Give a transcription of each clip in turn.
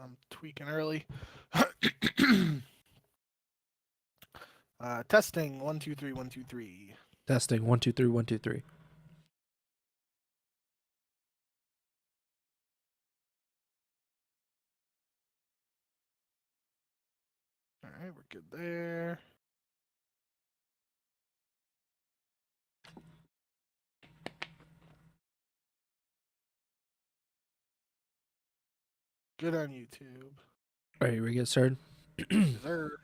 I'm tweaking early. Testing 1 2 3 1 2 3. Testing 1 2 3 1 2 3. All right, we're good there. Good on YouTube. Ready to get started? Yes, sir.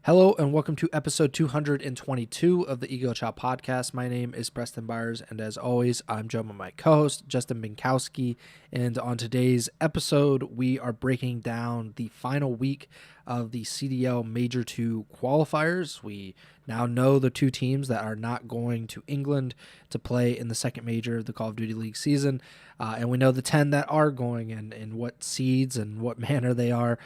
Hello and welcome to episode 222 of the Ego Chall Podcast. My name is Preston Byers, and as always, I'm joined by my co-host, Justin Binkowski. And on today's episode, we are breaking down the final week of the CDL Major 2 qualifiers. We now know the two teams that are not going to England to play in the second major of the Call of Duty League season. And we know the 10 that are going and what seeds and what manner they are.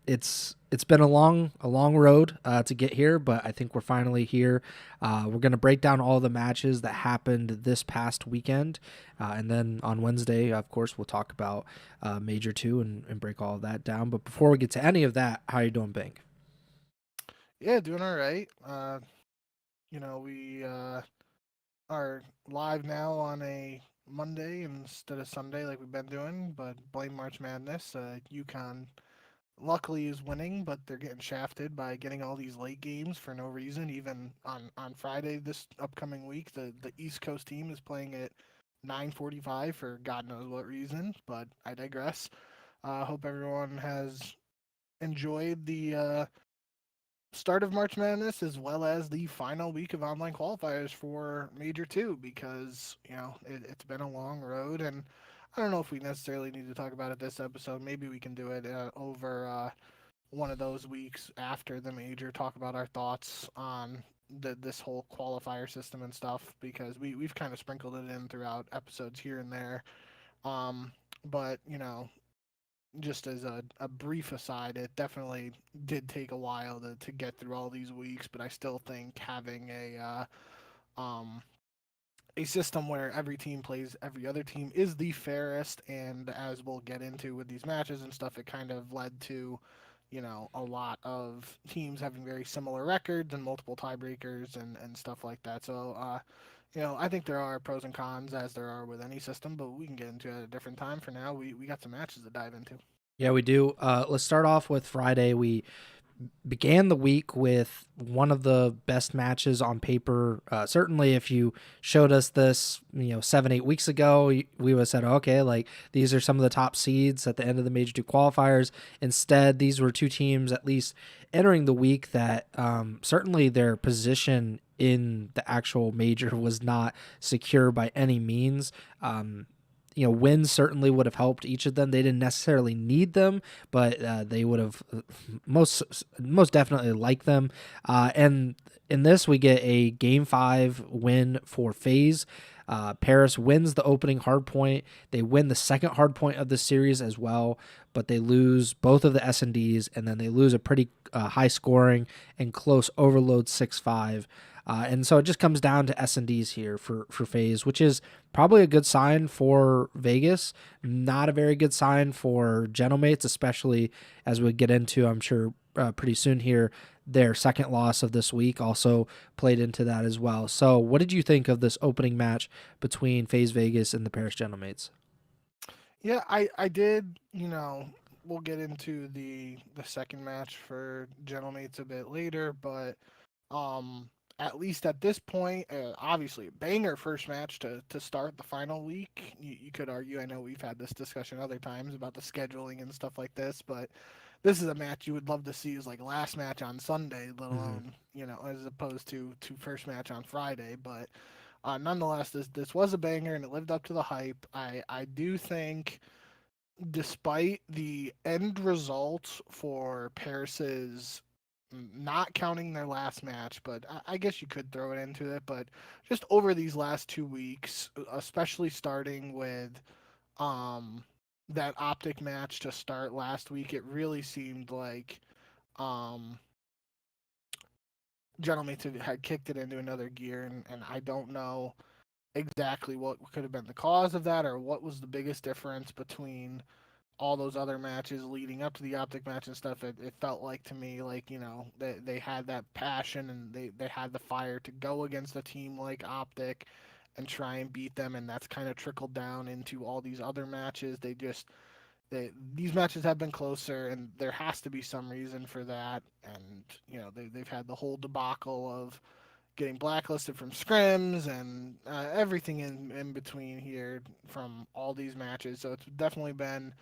It's been a long road to get here, but I think we're finally here. We're going to break down all the matches that happened this past weekend. And then on Wednesday, of course, we'll talk about Major 2 and break all of that down. But before we get to any of that, how are you doing, Bink? Yeah, doing all right. We are live now on a Monday instead of Sunday like we've been doing, but blame March Madness. UConn luckily is winning, but they're getting shafted by getting all these late games for no reason. Even on Friday this upcoming week, the East Coast team is playing at 9:45 for God knows what reason, but I digress. Hope everyone has enjoyed the start of March Madness as well as the final week of online qualifiers for Major 2 because, it's been a long road, and I don't know if we necessarily need to talk about it this episode. Maybe we can do it over one of those weeks after the major, talk about our thoughts on this whole qualifier system and stuff because we've kind of sprinkled it in throughout episodes here and there. But, just as a brief aside, it definitely did take a while to get through all these weeks, but I still think having a system where every team plays every other team is the fairest. And as we'll get into with these matches and stuff, it kind of led to, a lot of teams having very similar records and multiple tiebreakers and stuff like that. So, I think there are pros and cons as there are with any system, but we can get into it at a different time. For now, we got some matches to dive into. Yeah, we do. Let's start off with Friday. We began the week with one of the best matches on paper. Certainly, if you showed us this, 7-8 weeks ago, we would have said, okay, like these are some of the top seeds at the end of the Major 2 qualifiers. Instead, these were two teams, at least entering the week, that certainly their position in the actual major was not secure by any means. Wins certainly would have helped each of them. They didn't necessarily need them, but they would have most definitely liked them. And in this, we get a Game 5 win for FaZe. Paris wins the opening hardpoint. They win the second hardpoint of the series as well, but they lose both of the S&Ds, and then they lose a pretty high scoring and close overload 6-5. And so it just comes down to S&Ds here for FaZe, which is probably a good sign for Vegas, not a very good sign for Gentlemates, especially as we get into, I'm sure, pretty soon here. Their second loss of this week also played into that as well. So what did you think of this opening match between FaZe Vegas and the Paris Gentlemates? Yeah, I did, we'll get into the second match for Gentlemates a bit later, but um at least at this point, obviously a banger first match to start the final week. You could argue, I know we've had this discussion other times about the scheduling and stuff like this, but this is a match you would love to see as like last match on Sunday, let Mm-hmm. alone, as opposed to first match on Friday. But nonetheless, this was a banger and it lived up to the hype. I do think, despite the end result for Paris's, not counting their last match, but I guess you could throw it into it. But just over these last 2 weeks, especially starting with um, that OpTic match to start last week, it really seemed like um, Gentlemen had kicked it into another gear, and I don't know exactly what could have been the cause of that or what was the biggest difference between all those other matches leading up to the OpTic match and stuff, it felt like to me like, they had that passion and they had the fire to go against a team like OpTic and try and beat them, and that's kind of trickled down into all these other matches. These matches have been closer, and there has to be some reason for that. And they've had the whole debacle of getting blacklisted from scrims and everything in between here from all these matches. So it's definitely been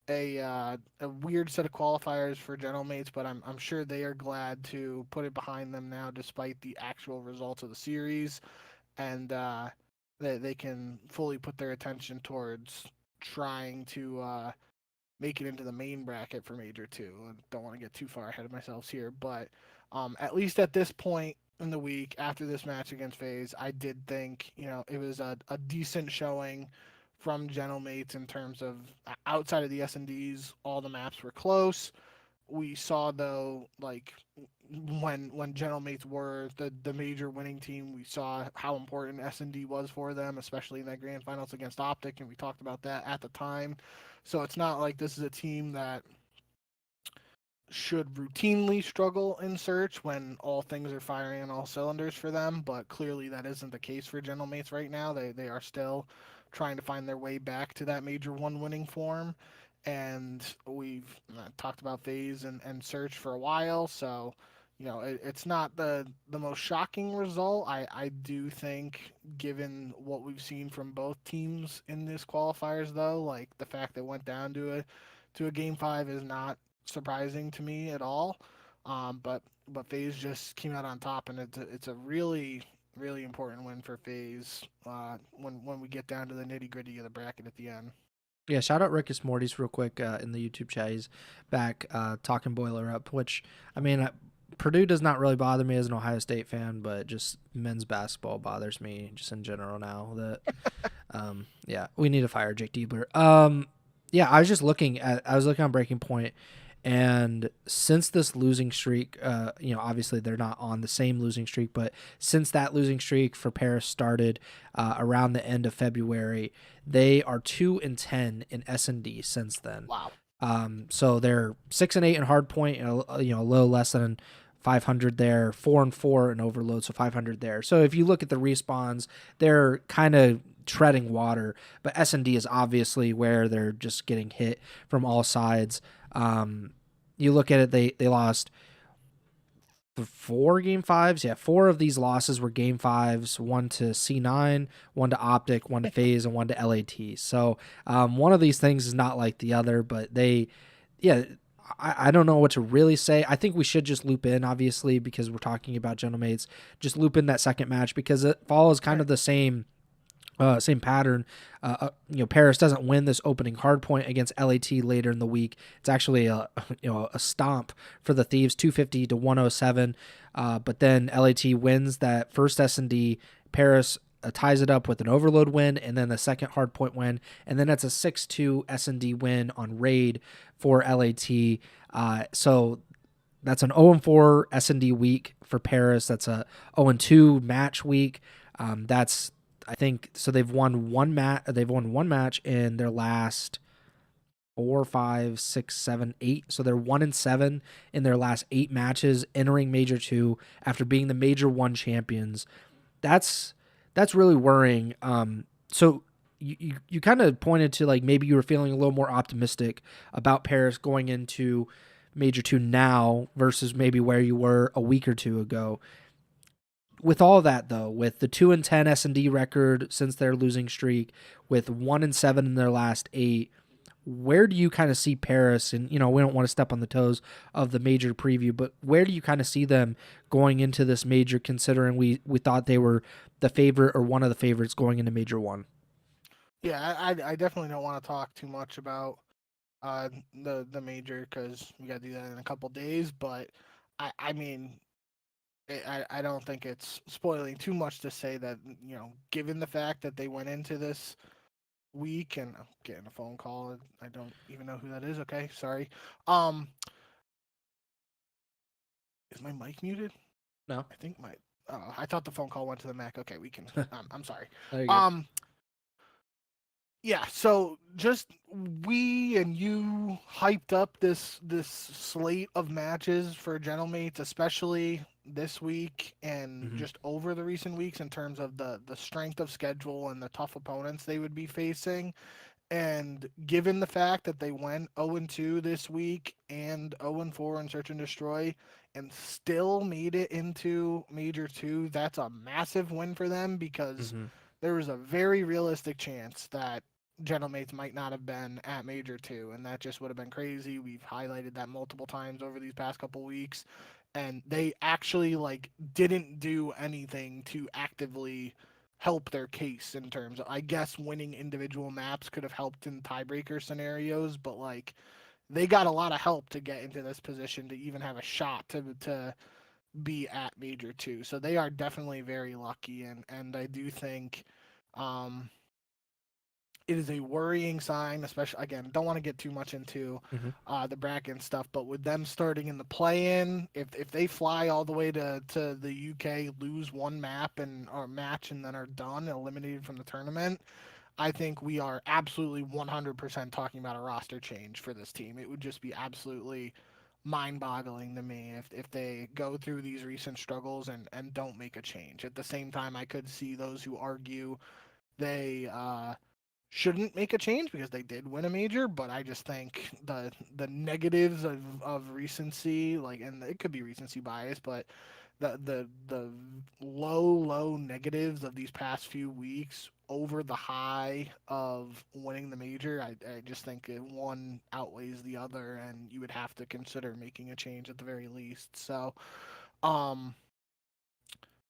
a weird set of qualifiers for General Mates, but I'm sure they are glad to put it behind them now, despite the actual results of the series, and they can fully put their attention towards trying to make it into the main bracket for Major Two. I don't want to get too far ahead of myself here, but at least at this point in the week after this match against FaZe, I did think it was a decent showing from Gentlemates in terms of outside of the S&Ds, all the maps were close. We saw though, like when Gentlemates were the major winning team, we saw how important S&D was for them, especially in that grand finals against OpTic, and we talked about that at the time. So it's not like this is a team that should routinely struggle in search when all things are firing on all cylinders for them, but clearly that isn't the case for Gentlemates right now. They are still trying to find their way back to that major one winning form. And we've talked about FaZe and search for a while, so it's not the most shocking result. I do think, given what we've seen from both teams in this qualifiers, though, like the fact that it went down to a game five is not surprising to me at all. But FaZe just came out on top, and it's a really really important win for FaZe when we get down to the nitty gritty of the bracket at the end. Yeah, shout out Rickus Mortys real quick in the YouTube chat. He's back talking Boiler Up, which, I mean, Purdue does not really bother me as an Ohio State fan, but just men's basketball bothers me just in general now. That, yeah, we need to fire Jake Diebler. Yeah, I was looking on Breaking Point, and since this losing streak, obviously they're not on the same losing streak, but since that losing streak for Paris started around the end of February, they are 2-10 in S&D since then. Wow. So they're 6-8 in hard point, and a little less than 500 there, 4-4 in overload, so 500 there. So if you look at the respawns, they're kind of treading water, but S&D is obviously where they're just getting hit from all sides. You look at it, they lost 4 game fives. Yeah, 4 of these losses were game fives, 1 to C9, 1 to OpTic, 1 to FaZe, and 1 to LAT. So one of these things is not like the other, but I don't know what to really say. I think we should just loop in, obviously, because we're talking about Gentlemates, just loop in that second match because it follows kind of the same pattern. Paris doesn't win this opening hard point against LAT later in the week. It's actually a stomp for the Thieves, 250 to 107. But then LAT wins that first S&D. Paris ties it up with an overload win and then the second hard point win, and then it's a 6-2 S&D win on raid for LAT. So that's an 0-4 S&D week for Paris. That's a 0-2 match week. That's, I think, so they've won one match. They've won one match in their last 4, 5, 6, 7, 8. So they're 1-7 in their last 8 matches entering Major 2 after being the Major 1 champions. That's really worrying. So you kind of pointed to like maybe you were feeling a little more optimistic about Paris going into Major 2 now versus maybe where you were a week or two ago. With all that, though, with the 2-10 S&D record since their losing streak, with 1-7 in their last 8, where do you kind of see Paris? And, we don't want to step on the toes of the major preview, but where do you kind of see them going into this major, considering we thought they were the favorite or one of the favorites going into Major 1? Yeah, I definitely don't want to talk too much about the major because we got to do that in a couple days. But I mean, I don't think it's spoiling too much to say that given the fact that they went into this week, and I'm getting a phone call, and I don't even know who that is. Okay, sorry. Is my mic muted? No, I think my. I thought the phone call went to the Mac. Okay, we can. I'm sorry. Yeah, so just we and you hyped up this slate of matches for Gentlemates, especially this week and Hmm. just over the recent weeks in terms of the strength of schedule and the tough opponents they would be facing. And given the fact that they went 0-2 this week and 0-4 in Search and Destroy and still made it into Major 2, that's a massive win for them because Hmm. there was a very realistic chance that Gentlemates might not have been at Major 2, and that just would have been crazy. We've highlighted that multiple times over these past couple weeks, and they actually didn't do anything to actively help their case in terms of, I guess, winning individual maps could have helped in tiebreaker scenarios, but they got a lot of help to get into this position to even have a shot to be at Major 2. So they are definitely very lucky, and I do think um it is a worrying sign, especially again, don't want to get too much into Hmm. the bracket and stuff, but with them starting in the play-in, if they fly all the way to the UK, lose one map and or match, and then are done, eliminated from the tournament, I think we are absolutely 100% talking about a roster change for this team. It would just be absolutely mind-boggling to me if they go through these recent struggles and don't make a change. At the same time, I could see those who argue they shouldn't make a change because they did win a major, but I just think the negatives of recency, and it could be recency bias, but the low negatives of these past few weeks over the high of winning the major, I just think one outweighs the other, and you would have to consider making a change at the very least. So, um,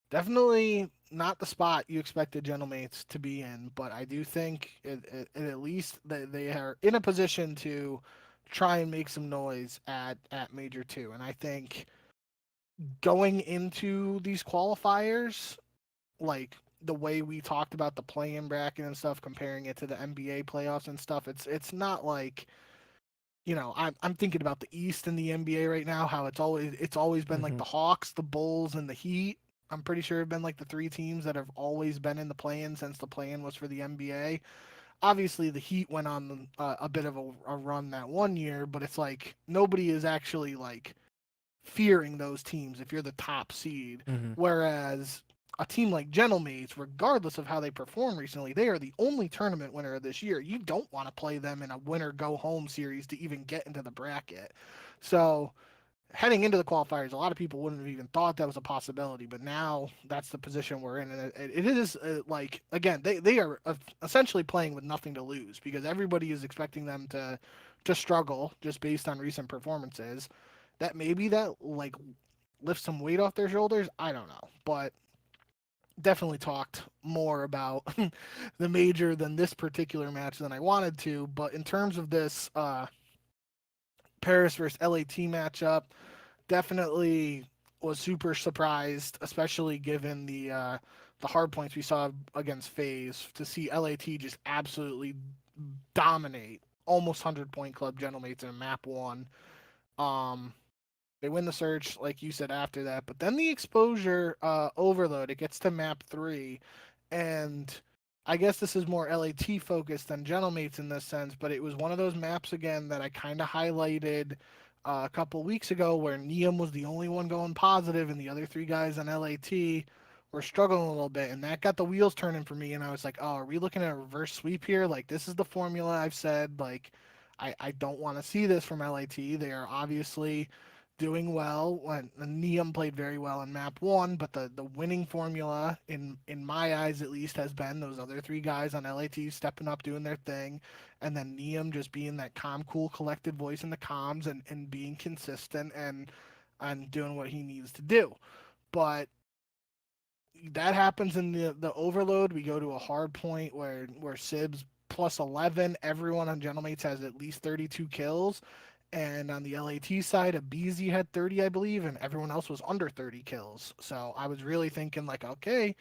definitely not the spot you expected Gentlemates to be in, but I do think it at least they are in a position to try and make some noise at Major 2. And I think going into these qualifiers, like the way we talked about the play-in bracket and stuff, comparing it to the NBA playoffs and stuff, it's not like, I'm thinking about the East and the NBA right now, how it's always been like Hmm. the Hawks, the Bulls, and the Heat. I'm pretty sure have been like the three teams that have always been in the play-in since the play-in was for the NBA. Obviously, the Heat went on a bit of a run that one year, but it's like nobody is actually like fearing those teams if you're the top seed. Hmm. Whereas a team like Gentlemates, regardless of how they perform recently, they are the only tournament winner this year. You don't want to play them in a winner go home series to even get into the bracket. So heading into the qualifiers, a lot of people wouldn't have even thought that was a possibility, but now that's the position we're in, and it is again they are essentially playing with nothing to lose because everybody is expecting them to struggle just based on recent performances. That maybe that lifts some weight off their shoulders. I don't know, but definitely talked more about the major than this particular match than I wanted to. But in terms of this Paris versus LAT matchup, definitely was super surprised, especially given the hard points we saw against FaZe, to see LAT just absolutely dominate almost 100-point club Gentlemates in map one. Um, they win the search, like you said, after that, but then the exposure overload. It gets to map three, and I guess this is more LAT focused than Gentlemates in this sense, but it was one of those maps again that I kind of highlighted a couple weeks ago where Neum was the only one going positive, and the other three guys on LAT were struggling a little bit, and that got the wheels turning for me. And I was like, oh, are we looking at a reverse sweep here? Like, this is the formula I've said. Like, I don't want to see this from LAT. They are obviously doing well. When Neum played very well in map one, but the winning formula in my eyes at least has been those other three guys on LAT stepping up, doing their thing, and then Neum just being that calm, cool, collected voice in the comms and being consistent and doing what he needs to do. But that happens in the overload. We go to a hard point where Sibs plus 11. Everyone on Gentlemates has at least 32 kills. And on the LAT side, Abizi had 30, I believe, and everyone else was under 30 kills. So I was really thinking, like, okay,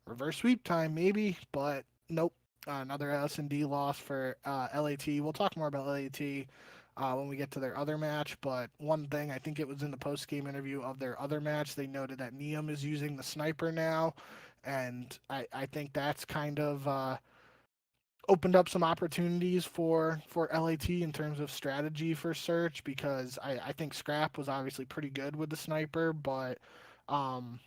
reverse sweep time, maybe. But nope. Another S&D loss for LAT. We'll talk more about LAT when we get to their other match. But one thing, I think it was in the post game interview of their other match, they noted that Neum is using the sniper now. And I think that's kind of opened up some opportunities for LAT in terms of strategy for search, because I think Scrap was obviously pretty good with the sniper, but um,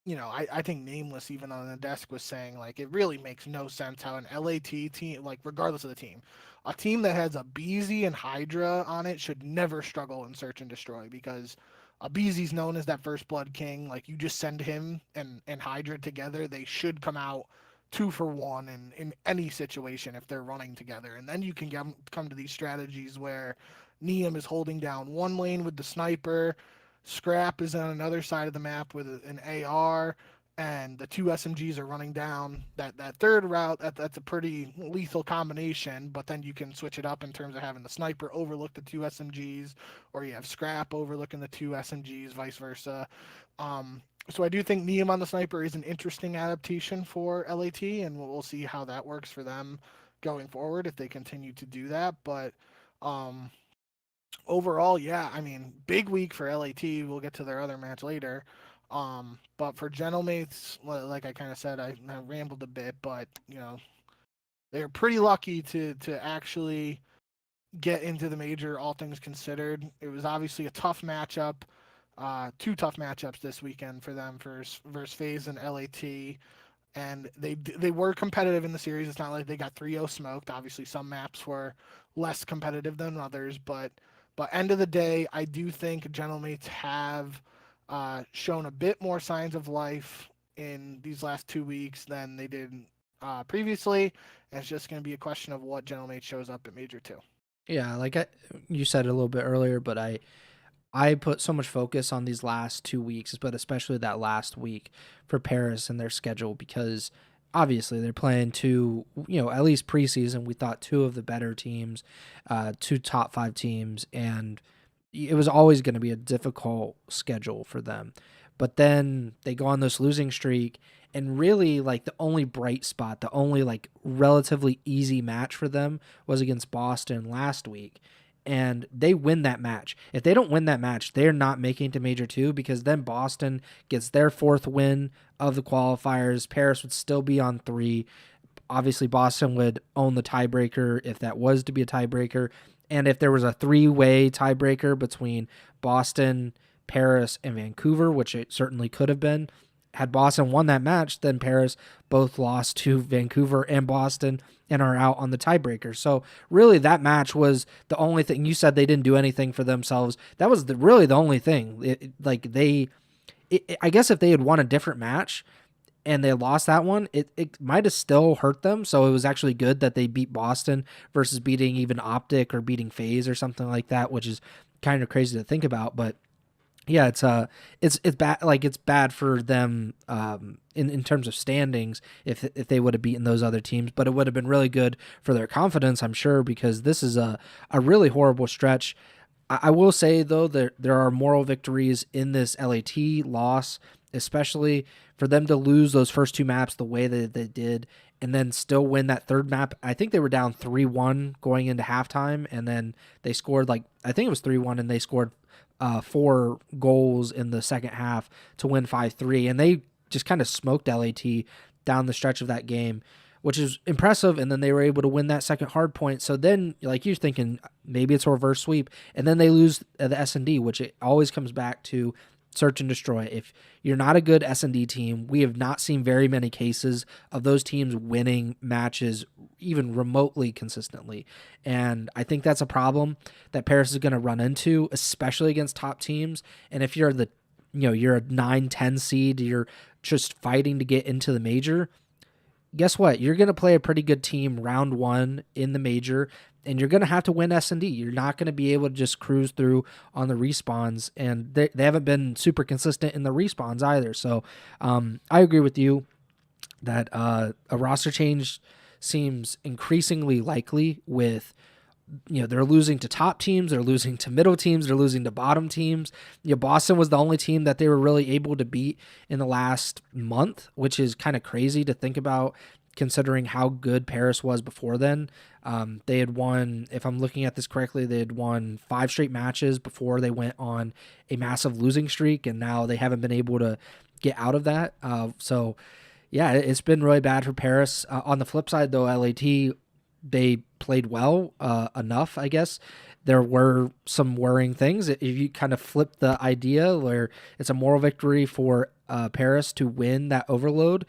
I think Nameless even on the desk was saying, like, it really makes no sense how an LAT team, like, regardless of the team, a team that has a Beezy and Hydra on it should never struggle in search and destroy, because a Beezy's known as that first blood king. Like, you just send him and Hydra together, they should come out 2 for 1 in any situation if they're running together. And then you can come to these strategies where Neum is holding down one lane with the sniper, Scrap is on another side of the map with an AR, and the two SMGs are running down that third route. That's a pretty lethal combination, but then you can switch it up in terms of having the sniper overlook the two SMGs, or you have Scrap overlooking the two SMGs, vice versa. So I do think Neum on the sniper is an interesting adaptation for LAT, and we'll see how that works for them going forward if they continue to do that. But overall, yeah, I mean, big week for LAT. We'll get to their other match later. But for Gentlemates, like I kind of said, I rambled a bit, but they're pretty lucky to actually get into the major, all things considered. It was obviously a tough matchup, two tough matchups this weekend for them versus FaZe and LAT. And they were competitive in the series. It's not like they got 3-0 smoked. Obviously, some maps were less competitive than others, but end of the day, I do think Gentlemates have shown a bit more signs of life in these last 2 weeks than they did previously. And it's just going to be a question of what Gentlemates shows up at Major 2. Yeah, like you said it a little bit earlier, but I put so much focus on these last 2 weeks, but especially that last week for Paris and their schedule, because obviously they're playing two, at least preseason, we thought two of the better teams, two top 5 teams, and it was always going to be a difficult schedule for them. But then they go on this losing streak, and really, like, the only bright spot, the only, like, relatively easy match for them was against Boston last week. And they win that match. If they don't win that match, they're not making it to Major 2, because then Boston gets their 4th win of the qualifiers. Paris would still be on 3. Obviously, Boston would own the tiebreaker if that was to be a tiebreaker. And if there was a 3-way tiebreaker between Boston, Paris, and Vancouver, which it certainly could have been, had Boston won that match, then Paris both lost to Vancouver and Boston and are out on the tiebreaker. So really, that match was the only thing. You said they didn't do anything for themselves. That was really the only thing. I guess if they had won a different match and they lost that one, it might have still hurt them. So it was actually good that they beat Boston versus beating even OpTic or beating FaZe or something like that, which is kind of crazy to think about. But yeah, it's bad. Like, it's bad for them in terms of standings if they would have beaten those other teams, but it would have been really good for their confidence, I'm sure, because this is a really horrible stretch. I will say, though, there are moral victories in this LAT loss, especially for them to lose those first 2 maps the way that they did and then still win that 3rd map. I think they were down 3-1 going into halftime, and then they scored, like, I think it was 3-1, and they scored 4 goals in the second half to win 5-3, and they just kind of smoked LAT down the stretch of that game, which is impressive. And then they were able to win that second hard point. So then, like, you're thinking maybe it's a reverse sweep, and then they lose the S&D, which it always comes back to search and destroy. If you're not a good S&D team, we have not seen very many cases of those teams winning matches even remotely consistently. And I think that's a problem that Paris is going to run into, especially against top teams. And if you're you're a 9-10 seed, you're just fighting to get into the major, guess what? You're going to play a pretty good team round 1 in the major, and you're going to have to win S&D. You're not going to be able to just cruise through on the respawns, and they haven't been super consistent in the respawns either. So I agree with you that a roster change seems increasingly likely with, they're losing to top teams, they're losing to middle teams, they're losing to bottom teams. Boston was the only team that they were really able to beat in the last month, which is kind of crazy to think about considering how good Paris was before then. They had won, if I'm looking at this correctly, they had won 5 straight matches before they went on a massive losing streak, and now they haven't been able to get out of that. So Yeah, it's been really bad for Paris. On the flip side, though, LAT, they played well enough, I guess. There were some worrying things. If you kind of flip the idea where it's a moral victory for Paris to win that overload,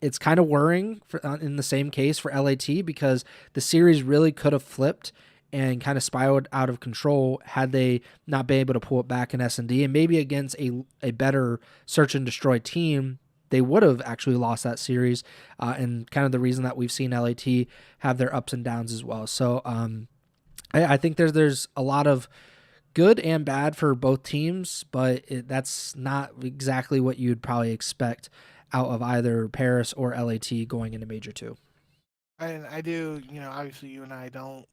it's kind of worrying in the same case for LAT because the series really could have flipped and kind of spiraled out of control had they not been able to pull it back in S&D, and maybe against a better search and destroy team they would have actually lost that series, and kind of the reason that we've seen LAT have their ups and downs as well. So I think there's a lot of good and bad for both teams, but that's not exactly what you'd probably expect out of either Paris or LAT going into Major 2. And I do, obviously you and I don't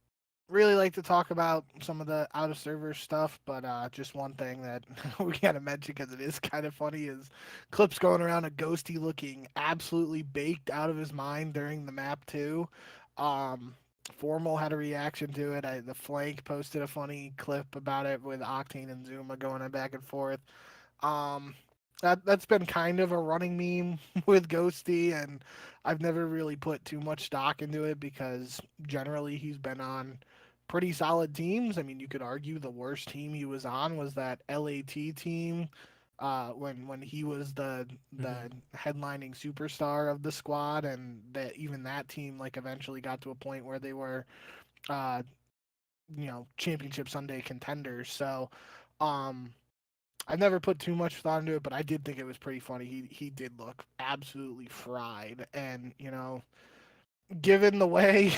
really like to talk about some of the out of server stuff, but just one thing that we gotta mention because it is kind of funny is clips going around of Ghosty looking absolutely baked out of his mind during the map too. Um, Formal had a reaction to it. The flank posted a funny clip about it with Octane and Zuma going back and forth. Um, that's been kind of a running meme with Ghosty, and I've never really put too much stock into it because generally he's been on pretty solid teams. I mean, you could argue the worst team he was on was that LAT team when he was the headlining superstar of the squad, and that even that team like eventually got to a point where they were uh, championship Sunday contenders. So. Um, I never put too much thought into it, but I did think it was pretty funny. He did look absolutely fried, and given the way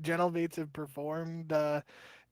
Genovates have performed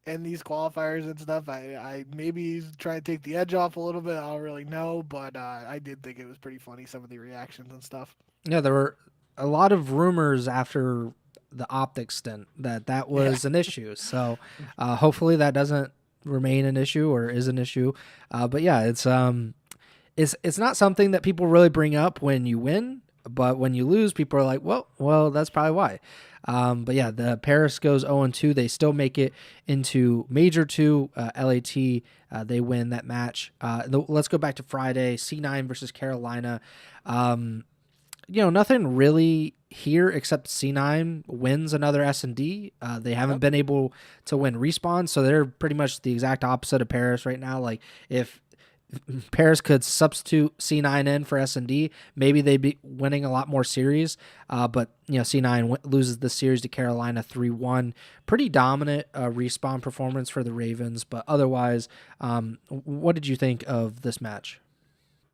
in these qualifiers and stuff, I maybe he's trying to take the edge off a little bit. I don't really know, but I did think it was pretty funny, some of the reactions and stuff. Yeah, there were a lot of rumors after the OpTic stint that Yeah, was an issue. So hopefully that doesn't remain an issue or is an issue. But yeah, it's not something that people really bring up when you win, but when you lose, people are like, well, that's probably why. But yeah, the Paris goes 0-2. They still make it into Major 2. LAT, they win that match. Let's go back to Friday, C9 versus Carolina. Nothing really here except C9 wins another S&D. They haven't yep. been able to win Respawn, so they're pretty much the exact opposite of Paris right now. Like, if Paris could substitute C9 in for S&D, maybe they'd be winning a lot more series. But C9 loses the series to Carolina 3-1. Pretty dominant Respawn performance for the Ravens. But otherwise, what did you think of this match?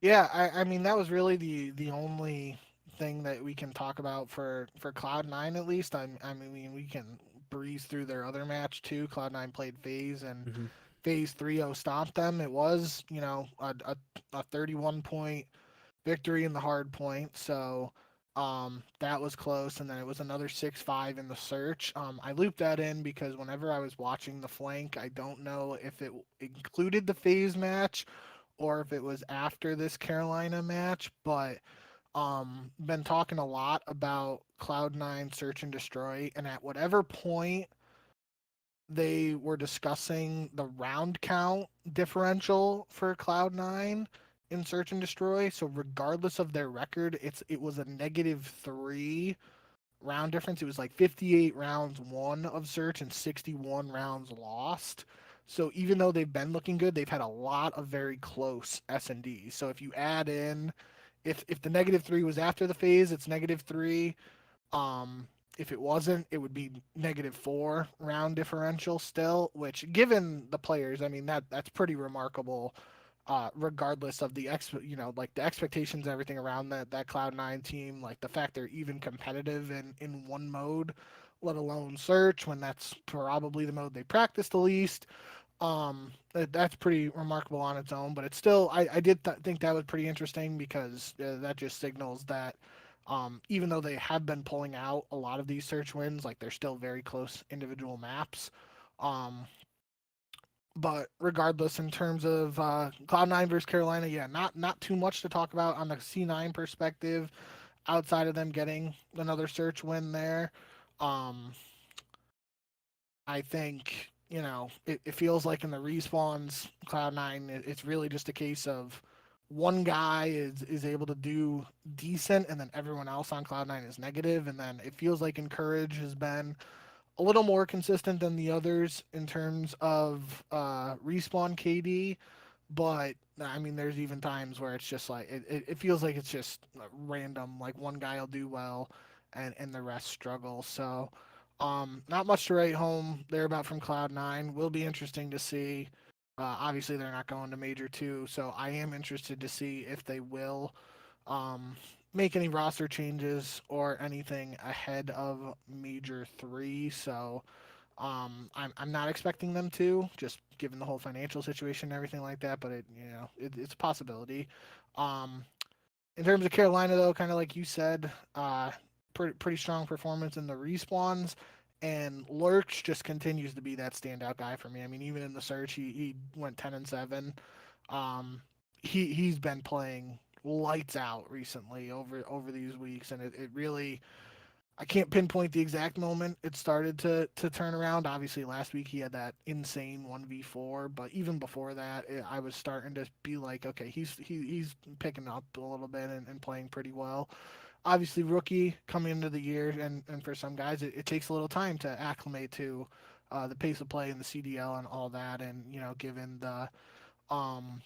Yeah, I mean that was really the only thing that we can talk about for Cloud9 at least. I mean we can breeze through their other match too. Cloud9 played FaZe and Mm-hmm. FaZe 3-0 stomped them. It was a 31 point victory in the hard point, so that was close. And then it was another 6-5 in the search. I looped that in because whenever I was watching the flank, I don't know if it included the FaZe match or if it was after this Carolina match, but been talking a lot about Cloud9 search and destroy, and at whatever point they were discussing the round count differential for Cloud9 in search and destroy. So regardless of their record, it was a -3 round difference. It was like 58 rounds won of search and 61 rounds lost. So even though they've been looking good, they've had a lot of very close S&D. So if you add in, if the -3 was after the phase, it's -3. Um, if it wasn't, it would be -4 round differential still. Which, given the players, I mean that's pretty remarkable. Regardless of like the expectations and everything around that Cloud9 team, like the fact they're even competitive in one mode, let alone search, when that's probably the mode they practice the least. That's pretty remarkable on its own, but it's still, I did think that was pretty interesting because that just signals that even though they have been pulling out a lot of these search wins, like they're still very close individual maps. Um, but regardless, in terms of Cloud9 versus Carolina, yeah, not too much to talk about on the C9 perspective outside of them getting another search win there. Um, I think it feels like in the respawns, Cloud9, it's really just a case of one guy is able to do decent, and then everyone else on Cloud9 is negative, and then it feels like Encourage has been a little more consistent than the others in terms of respawn KD, but I mean, there's even times where it's just like it feels like it's just random. Like one guy will do well, and the rest struggle. So, not much to write home there about from Cloud9. Will be interesting to see. Obviously, they're not going to Major 2, so I am interested to see if they will make any roster changes or anything ahead of Major 3. So I'm not expecting them to, just given the whole financial situation and everything like that. But it's a possibility. Um, in terms of Carolina, though, kind of like you said, pretty strong performance in the respawns, and Lurch just continues to be that standout guy for me. I mean, even in the search, he went 10-7. He's been playing lights out recently over these weeks, and it really, I can't pinpoint the exact moment it started to turn around. Obviously, last week he had that insane 1v4, but even before that, I was starting to be like, okay, he's picking up a little bit and playing pretty well. Obviously, rookie coming into the year, and for some guys, it takes a little time to acclimate to the pace of play in the CDL and all that, and given the um,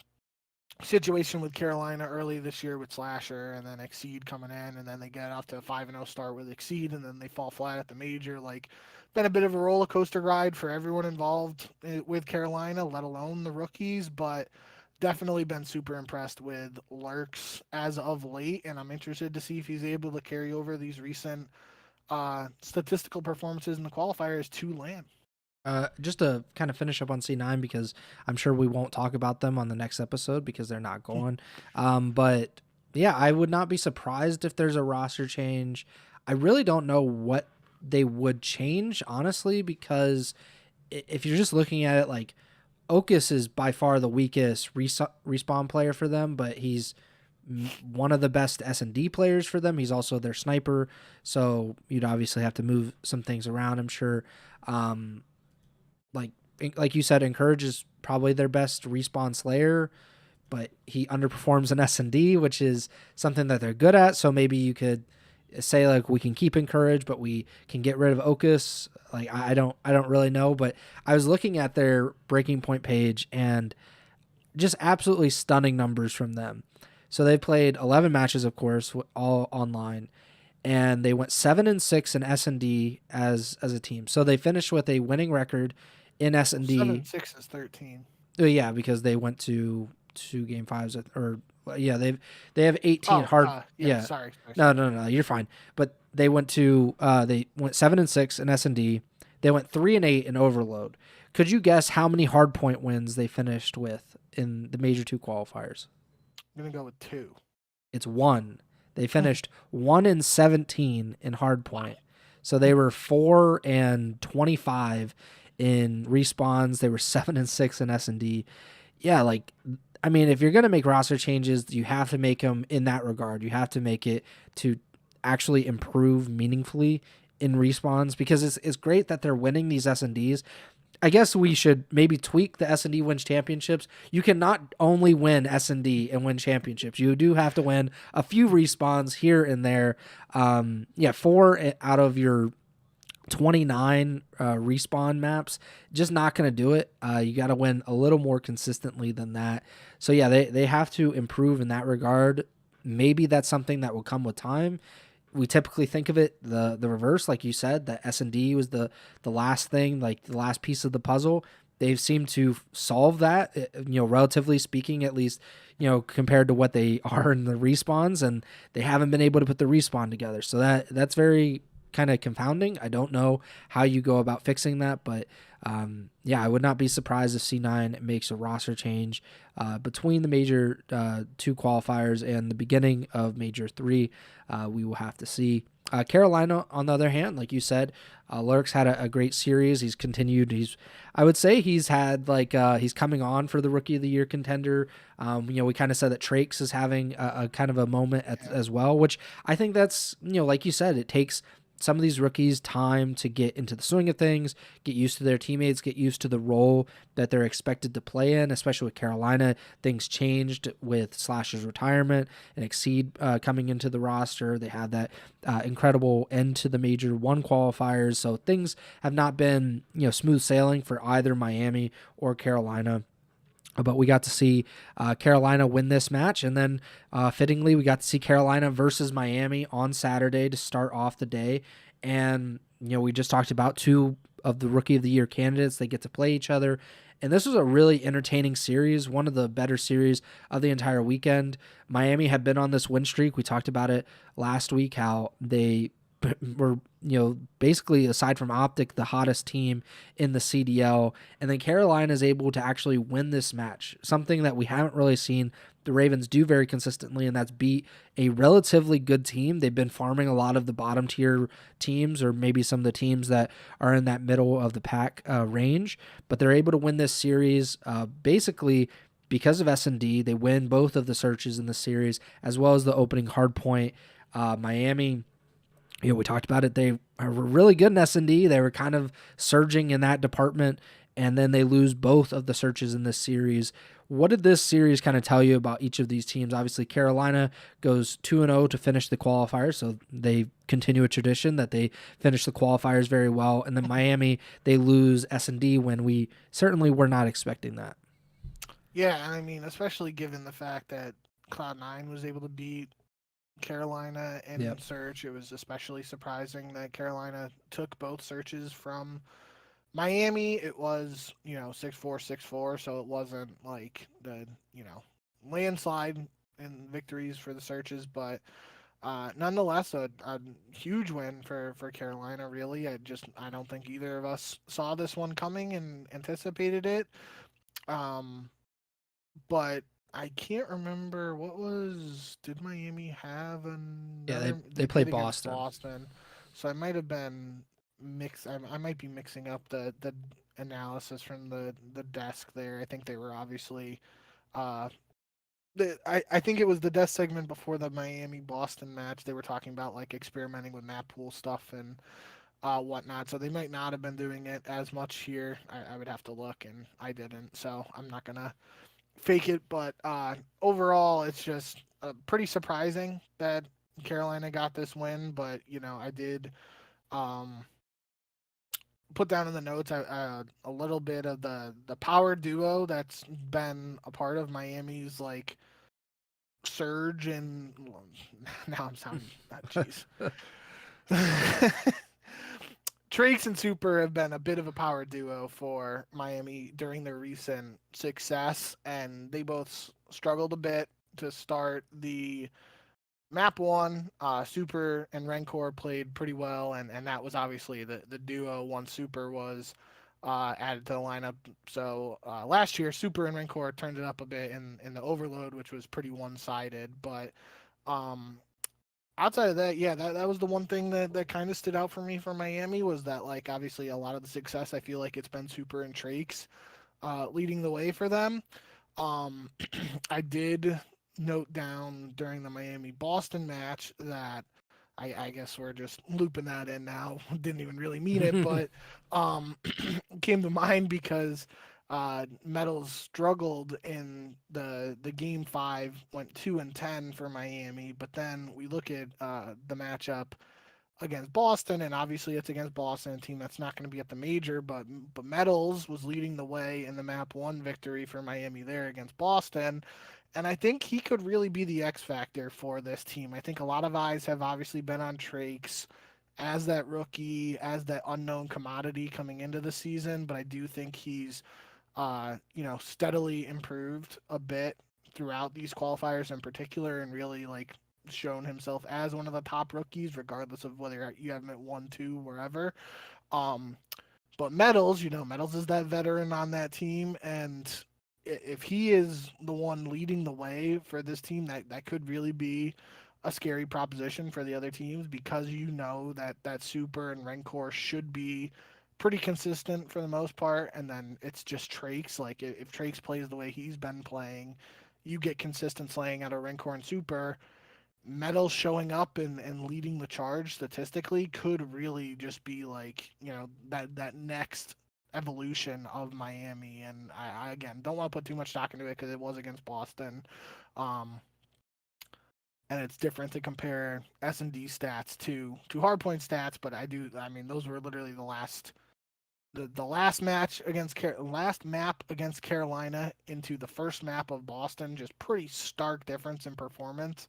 situation with Carolina early this year with Slasher, and then Exceed coming in, and then they get off to a 5-0 start with Exceed, and then they fall flat at the major. Like, been a bit of a roller coaster ride for everyone involved with Carolina, let alone the rookies, but definitely been super impressed with Lurks as of late, and I'm interested to see if he's able to carry over these recent statistical performances in the qualifiers to land. Just to kind of finish up on C9, because I'm sure we won't talk about them on the next episode because they're not going. But yeah, I would not be surprised if there's a roster change. I really don't know what they would change, honestly, because if you're just looking at it, like, Ocus is by far the weakest respawn player for them, but he's one of the best S&D players for them. He's also their sniper, so you'd obviously have to move some things around, I'm sure. Like you said, Encourage is probably their best respawn slayer, but he underperforms in S&D, which is something that they're good at. So maybe you could say, like, we can keep Encourage, but we can get rid of Ocus. Like, I don't really know, but I was looking at their breaking point page and just absolutely stunning numbers from them. So they played 11 matches, of course, all online, and they went 7-6 in S&D as a team. So they finished with a winning record in S&D. 7-6 is 13. Yeah, because they went to 2 game 5s, or yeah, they have 18 hard. Yeah, sorry. No, you're fine. But they went 7-6 in S&D. They went 3-8 in Overload. Could you guess how many hard point wins they finished with in the Major 2 qualifiers? I'm gonna go with 2. It's 1. They finished 1-17 in hard point. So they were 4-25 in respawns. They were 7-6 in S&D. Yeah, like, I mean, if you're going to make roster changes, you have to make them in that regard. You have to make it to actually improve meaningfully in respawns, because it's great that they're winning these S&Ds. I guess we should maybe tweak the S&D wins championships. You cannot only win S&D and win championships. You do have to win a few respawns here and there. 4 out of your 29 respawn maps, just not going to do it. You got to win a little more consistently than that. So yeah, they have to improve in that regard. Maybe that's something that will come with time. We typically think of it the reverse, like you said, that S&D was the last thing, like the last piece of the puzzle. They've seemed to solve that, relatively speaking, at least, compared to what they are in the respawns, and they haven't been able to put the respawn together. So that's very kind of confounding. I don't know how you go about fixing that, but I would not be surprised if C9 makes a roster change between the Major 2 qualifiers and the beginning of Major 3. We will have to see. Carolina, on the other hand, like you said, Lurks had a great series. He's continued. I would say he's had he's coming on for the Rookie of the Year contender. We kind of said that Trakes is having a kind of a moment as well, which I think that's, like you said, it takes some of these rookies time to get into the swing of things, get used to their teammates, get used to the role that they're expected to play in, especially with Carolina. Things changed with Slash's retirement and Exceed coming into the roster. They had that incredible end to the Major 1 qualifiers. So things have not been, smooth sailing for either Miami or Carolina. But we got to see Carolina win this match, and then fittingly, we got to see Carolina versus Miami on Saturday to start off the day. And we just talked about two of the Rookie of the Year candidates. They get to play each other, and this was a really entertaining series, one of the better series of the entire weekend. Miami had been on this win streak. We talked about it last week, how they were, basically, aside from OpTic, the hottest team in the CDL. And then Carolina is able to actually win this match, something that we haven't really seen the Ravens do very consistently, and that's beat a relatively good team. They've been farming a lot of the bottom tier teams, or maybe some of the teams that are in that middle of the pack range, but they're able to win this series basically because of S&D. They win both of the searches in the series, as well as the opening hard point. Miami, we talked about it. They were really good in S&D. They were kind of surging in that department, and then they lose both of the searches in this series. What did this series kind of tell you about each of these teams? Obviously, Carolina goes 2-0 to finish the qualifiers, so they continue a tradition that they finish the qualifiers very well. And then Miami, they lose S&D when we certainly were not expecting that. Yeah, and I mean, especially given the fact that Cloud9 was able to beat Carolina in search, it was especially surprising that Carolina took both searches from Miami. It was 6-4, 6-4, so it wasn't like the landslide in victories for the searches, but nonetheless a huge win for Carolina. Really, I don't think either of us saw this one coming and anticipated it. But I can't remember did Miami have another? Yeah, they played against Boston. Boston, so I might have been I might be mixing up the analysis from the desk there. I think they were obviously uh I think it was the desk segment before the Miami Boston match. They were talking about like experimenting with map pool stuff and whatnot. So they might not have been doing it as much here. I would have to look, and I didn't, so I'm not gonna fake it, but overall, it's just pretty surprising that Carolina got this win. But I did um, put down in the notes a little bit of the power duo that's been a part of Miami's like surge, and now I'm sounding jeez. Trakes and Super have been a bit of a power duo for Miami during their recent success, and they both struggled a bit to start the map one. Super and Rancor played pretty well, and that was obviously the duo once Super was added to the lineup. So last year, Super and Rancor turned it up a bit in the Overload, which was pretty one-sided, but outside of that, yeah, that was the one thing that kind of stood out for me for Miami was that, like, obviously a lot of the success, I feel like it's been Super and Trakes leading the way for them. I did note down during the Miami-Boston match that I guess we're just looping that in now. Didn't even really mean it, but came to mind because Metals struggled in the game 5, went 2-10 for Miami, but then we look at the matchup against Boston, and obviously it's against Boston, a team that's not going to be at the major, but Metals was leading the way in the map 1 victory for Miami there against Boston. And I think he could really be the X factor for this team. I think a lot of eyes have obviously been on Trakes as that rookie, as that unknown commodity coming into the season, but I do think he's steadily improved a bit throughout these qualifiers in particular, and really like shown himself as one of the top rookies, regardless of whether you have him at 1, 2, wherever. But Metals, Metals is that veteran on that team, and if he is the one leading the way for this team, that could really be a scary proposition for the other teams, because that Super and Rancor should be pretty consistent for the most part, and then it's just Trakes. Like, if Trakes plays the way he's been playing, you get consistent slaying out of Rancor and Super, Metals showing up and leading the charge statistically could really just be like, that next evolution of Miami. And I again don't want to put too much stock into it because it was against Boston. Um, and it's different to compare S&D stats to hardpoint stats, but I mean, those were literally the last match against last map against Carolina into the first map of Boston. Just pretty stark difference in performance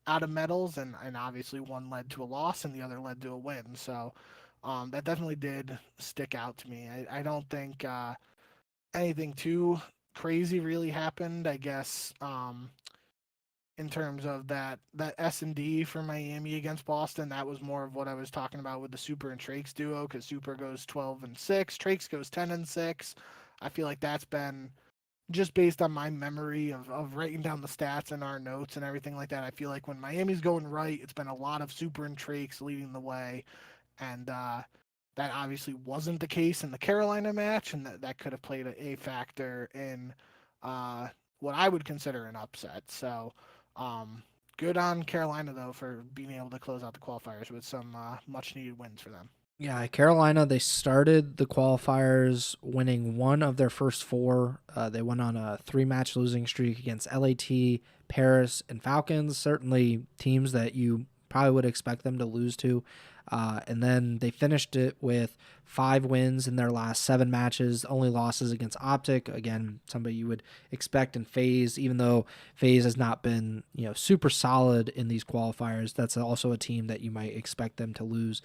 out of medals, and obviously one led to a loss and the other led to a win. So that definitely did stick out to me. I don't think anything too crazy really happened. I guess in terms of that S&D for Miami against Boston, that was more of what I was talking about with the Super and Trakes duo, because Super goes 12-6, Trakes goes 10-6. I feel like that's been just based on my memory of writing down the stats in our notes and everything like that. I feel like when Miami's going right, it's been a lot of Super and Trakes leading the way, and that obviously wasn't the case in the Carolina match, and that could have played a factor in what I would consider an upset. So, um, good on Carolina though for being able to close out the qualifiers with some much needed wins for them. Yeah, Carolina, they started the qualifiers winning one of their first four. They went on a 3-match losing streak against LAT, Paris, and Falcons. Certainly teams that you probably would expect them to lose to. And then they finished it with 5 wins in their last 7 matches. Only losses against OpTic. Again, somebody you would expect in FaZe, even though FaZe has not been super solid in these qualifiers. That's also a team that you might expect them to lose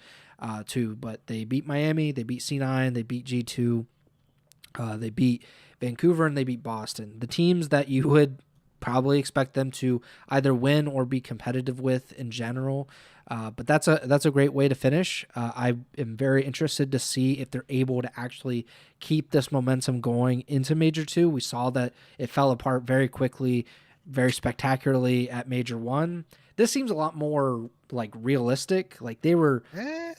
to. But they beat Miami, they beat C9, they beat G2, they beat Vancouver, and they beat Boston. The teams that you would probably expect them to either win or be competitive with in general. But that's a great way to finish. I am very interested to see if they're able to actually keep this momentum going into Major 2. We saw that it fell apart very quickly, very spectacularly at Major 1. This seems a lot more like realistic. Like they were, Eh,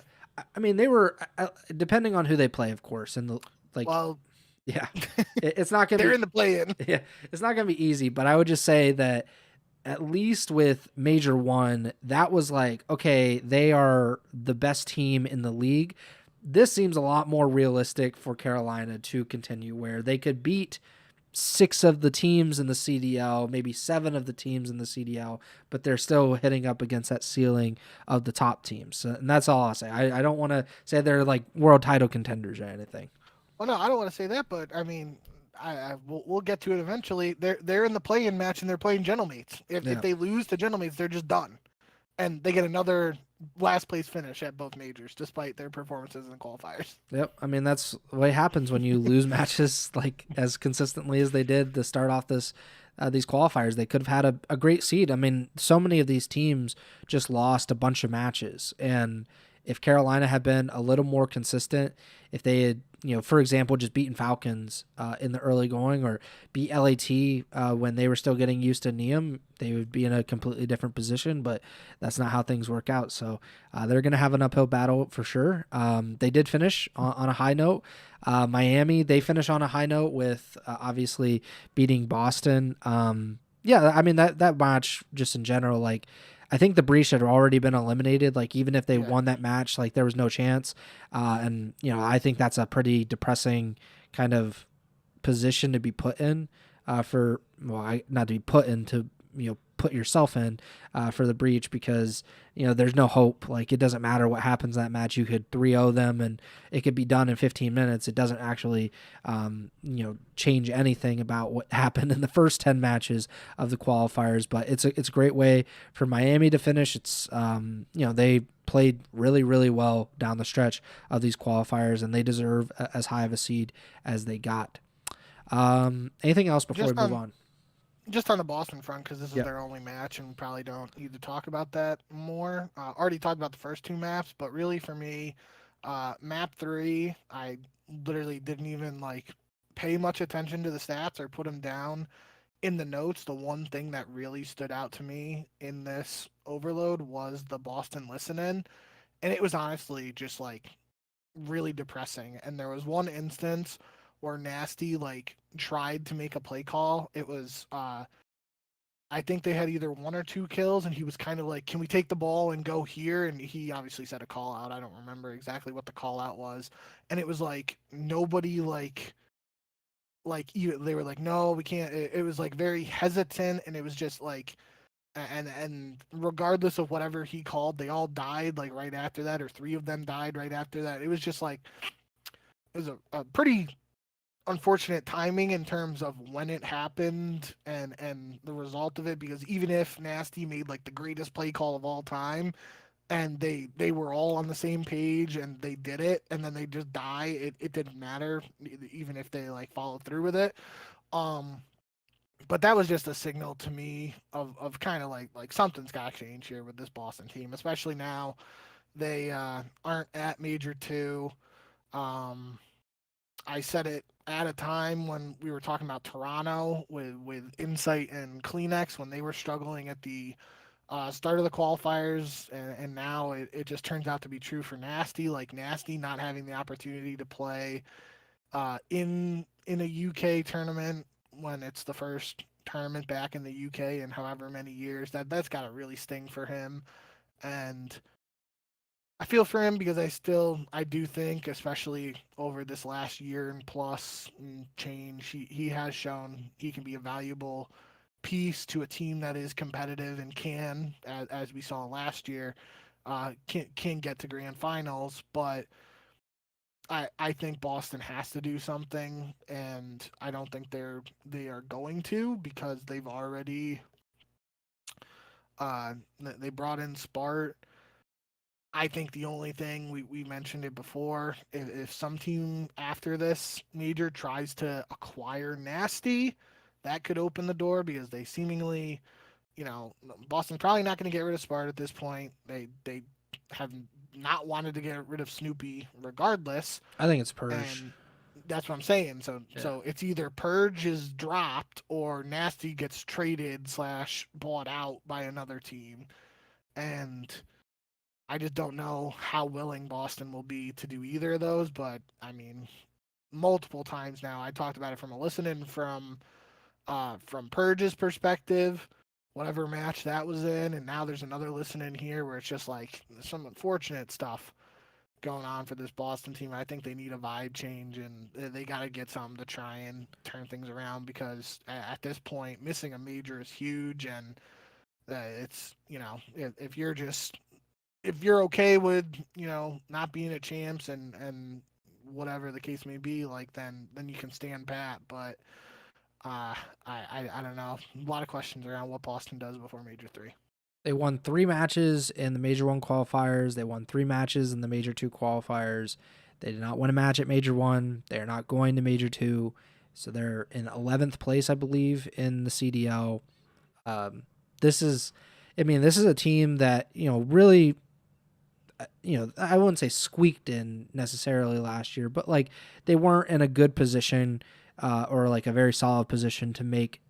I mean, they were depending on who they play, of course, and well, yeah, it's not gonna they're be in the play-in. yeah, it's not gonna be easy. But I would just say that at least with Major 1, that was like, okay, they are the best team in the league. This seems a lot more realistic for Carolina to continue, where they could beat 6 of the teams in the CDL, maybe 7 of the teams in the CDL, but they're still hitting up against that ceiling of the top teams. And that's all I'll say. I don't want to say they're like world title contenders or anything. Well, no, I don't want to say that, but I mean, we'll get to it eventually. They're in the play-in match and they're playing Gentlemates. If Yeah. they lose to Gentlemates, they're just done, and they get another last place finish at both majors, despite their performances in the qualifiers. Yep. I mean, that's what happens when you lose matches like as consistently as they did to start off these qualifiers. They could have had a great seed. I mean, so many of these teams just lost a bunch of matches. And if Carolina had been a little more consistent, if they had, for example, just beaten Falcons in the early going or beat LAT when they were still getting used to Neum, they would be in a completely different position. But that's not how things work out. So they're going to have an uphill battle for sure. They did finish on a high note. Miami, they finish on a high note with obviously beating Boston. Yeah, I mean that match just in general, like I think the Breach had already been eliminated. Like even if they Yeah. won that match, like there was no chance. And I think that's a pretty depressing kind of position to be put in not to be put in to put yourself in for the Breach, because there's no hope. Like it doesn't matter what happens in that match. You could 3-0 them and it could be done in 15 minutes. It doesn't actually change anything about what happened in the first 10 matches of the qualifiers. But it's a great way for Miami to finish. It's they played really, really well down the stretch of these qualifiers, and they deserve as high of a seed as they got. Anything else before Just we move on on? just on the Boston front, because this is Yeah. their only match, and we probably don't need to talk about that more. Already talked about the first 2 maps, but really for me, map 3, I literally didn't even like pay much attention to the stats or put them down in the notes. The one thing that really stood out to me in this overload was the Boston listen in, and it was honestly just like really depressing. And there was one instance where Nasty like tried to make a play call. It was I think they had either 1 or 2 kills, and he was kind of like, "Can we take the ball and go here?" And he obviously said a call out. I don't remember exactly what the call out was, and it was like nobody they were like, "No, we can't." It was like very hesitant, and it was just like, and regardless of whatever he called, they all died like right after that, or 3 of them died right after that. It was just like it was a pretty unfortunate timing in terms of when it happened and the result of it, because even if Nasty made like the greatest play call of all time and they were all on the same page and they did it and then they just die, it didn't matter even if they like followed through with it. um but that was just a signal to me of kind of like something's got to change here with this Boston team, especially now they aren't at Major 2. um I said it at a time when we were talking about Toronto with Insight and Kleenex when they were struggling at the start of the qualifiers, and now it just turns out to be true for Nasty. Like Nasty not having the opportunity to play in a UK tournament when it's the first tournament back in the UK in however many years, that's got to really sting for him. And I feel for him because I do think, especially over this last year and plus and change, he has shown he can be a valuable piece to a team that is competitive and can, as we saw last year, can get to grand finals. But I think Boston has to do something, and I don't think they are going to, because they've already they brought in Spart. I think the only thing we mentioned it before, if some team after this major tries to acquire Nasty, that could open the door, because they seemingly, Boston's probably not going to get rid of Spart at this point. They have not wanted to get rid of Snoopy regardless, I think it's Purge. and that's what I'm saying. So Yeah. so it's either Purge is dropped or Nasty gets traded / bought out by another team, and I just don't know how willing Boston will be to do either of those. But I mean, multiple times now, I talked about it from a listening from Purge's perspective, whatever match that was in, and now there's another listening here where it's just like some unfortunate stuff going on for this Boston team. I think they need a vibe change, and they got to get something to try and turn things around, because at this point, missing a major is huge, and it's if you're okay with not being at champs and whatever the case may be, like then you can stand pat. But I don't know. A lot of questions around what Boston does before Major 3. They won 3 matches in the Major 1 qualifiers. They won 3 matches in the Major 2 qualifiers. They did not win a match at Major 1. They are not going to Major 2. So they're in 11th place, I believe, in the CDL. This is a team that, really, I wouldn't say squeaked in necessarily last year, but like they weren't in a good position or like a very solid position to make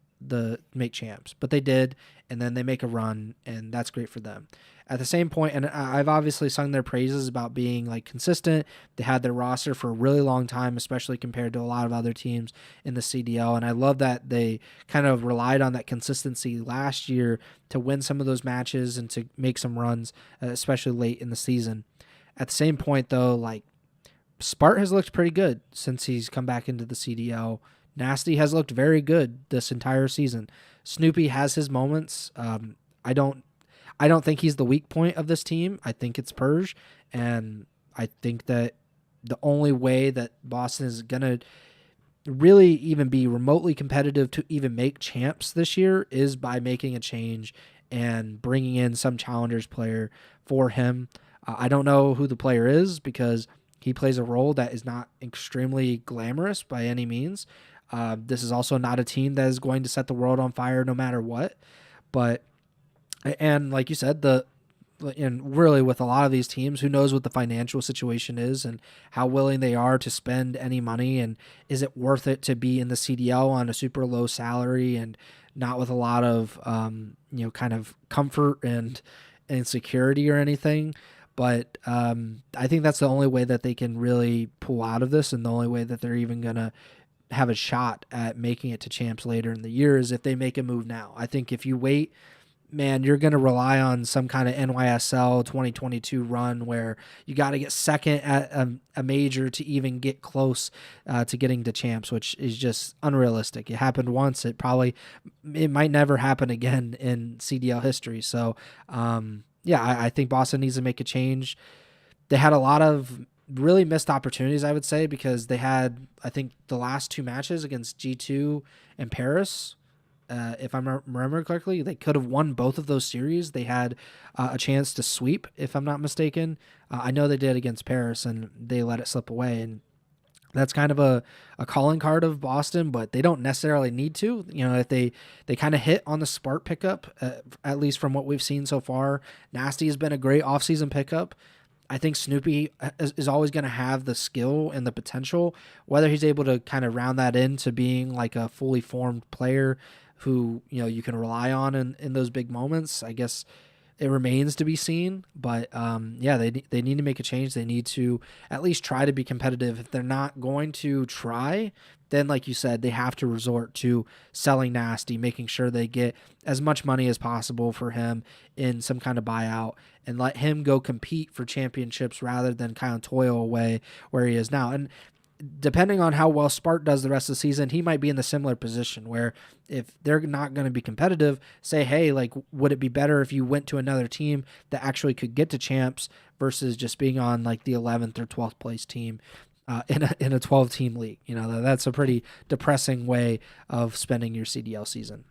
champs, but they did, and then they make a run, and that's great for them. At the same point, and I've obviously sung their praises about being like consistent. They had their roster for a really long time, especially compared to a lot of other teams in the CDL, and I love that they kind of relied on that consistency last year to win some of those matches and to make some runs, especially late in the season. At the same point, though, like Spart has looked pretty good since he's come back into the CDL. Nasty has looked very good this entire season. Snoopy has his moments. I don't think he's the weak point of this team. I think it's Purge, and I think that the only way that Boston is gonna really even be remotely competitive to even make champs this year is by making a change and bringing in some challengers player for him. I don't know who the player is, because he plays a role that is not extremely glamorous by any means. This is also not a team that is going to set the world on fire no matter what. And like you said, and really with a lot of these teams, who knows what the financial situation is and how willing they are to spend any money, and is it worth it to be in the CDL on a super low salary and not with a lot of kind of comfort and security or anything. But I think that's the only way that they can really pull out of this, and the only way that they're even gonna have a shot at making it to champs later in the year is if they make a move now. I think if you wait, man, you're going to rely on some kind of NYSL 2022 run where you got to get second at a major to even get close to getting to champs, which is just unrealistic. It happened once. It might never happen again in CDL history. So, I think Boston needs to make a change. They had a lot of really missed opportunities, I would say, because they had, I think, the last two matches against G2 and Paris. If I remember correctly, they could have won both of those series. They had a chance to sweep, if I'm not mistaken. I know they did against Paris, and they let it slip away. And that's kind of a calling card of Boston, but they don't necessarily need to. If they kind of hit on the Spark pickup, at least from what we've seen so far. Nasty has been a great offseason pickup. I think Snoopy is always going to have the skill and the potential. Whether he's able to kind of round that into being like a fully formed player who you can rely on in those big moments, I guess it remains to be seen. But they need to make a change. They need to at least try to be competitive. If they're not going to try, then like you said, they have to resort to selling Nasty, making sure they get as much money as possible for him in some kind of buyout and let him go compete for championships rather than kind of toil away where he is now. And depending on how well Spark does the rest of the season, he might be in the similar position where if they're not going to be competitive, say, hey, like, would it be better if you went to another team that actually could get to champs versus just being on like the 11th or 12th place team in a 12-team league? That's a pretty depressing way of spending your CDL season.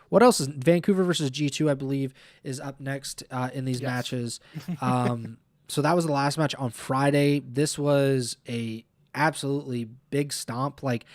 What else is Vancouver versus G2, I believe, is up next in these matches. So that was the last match on Friday. This was a absolutely big stomp. Like,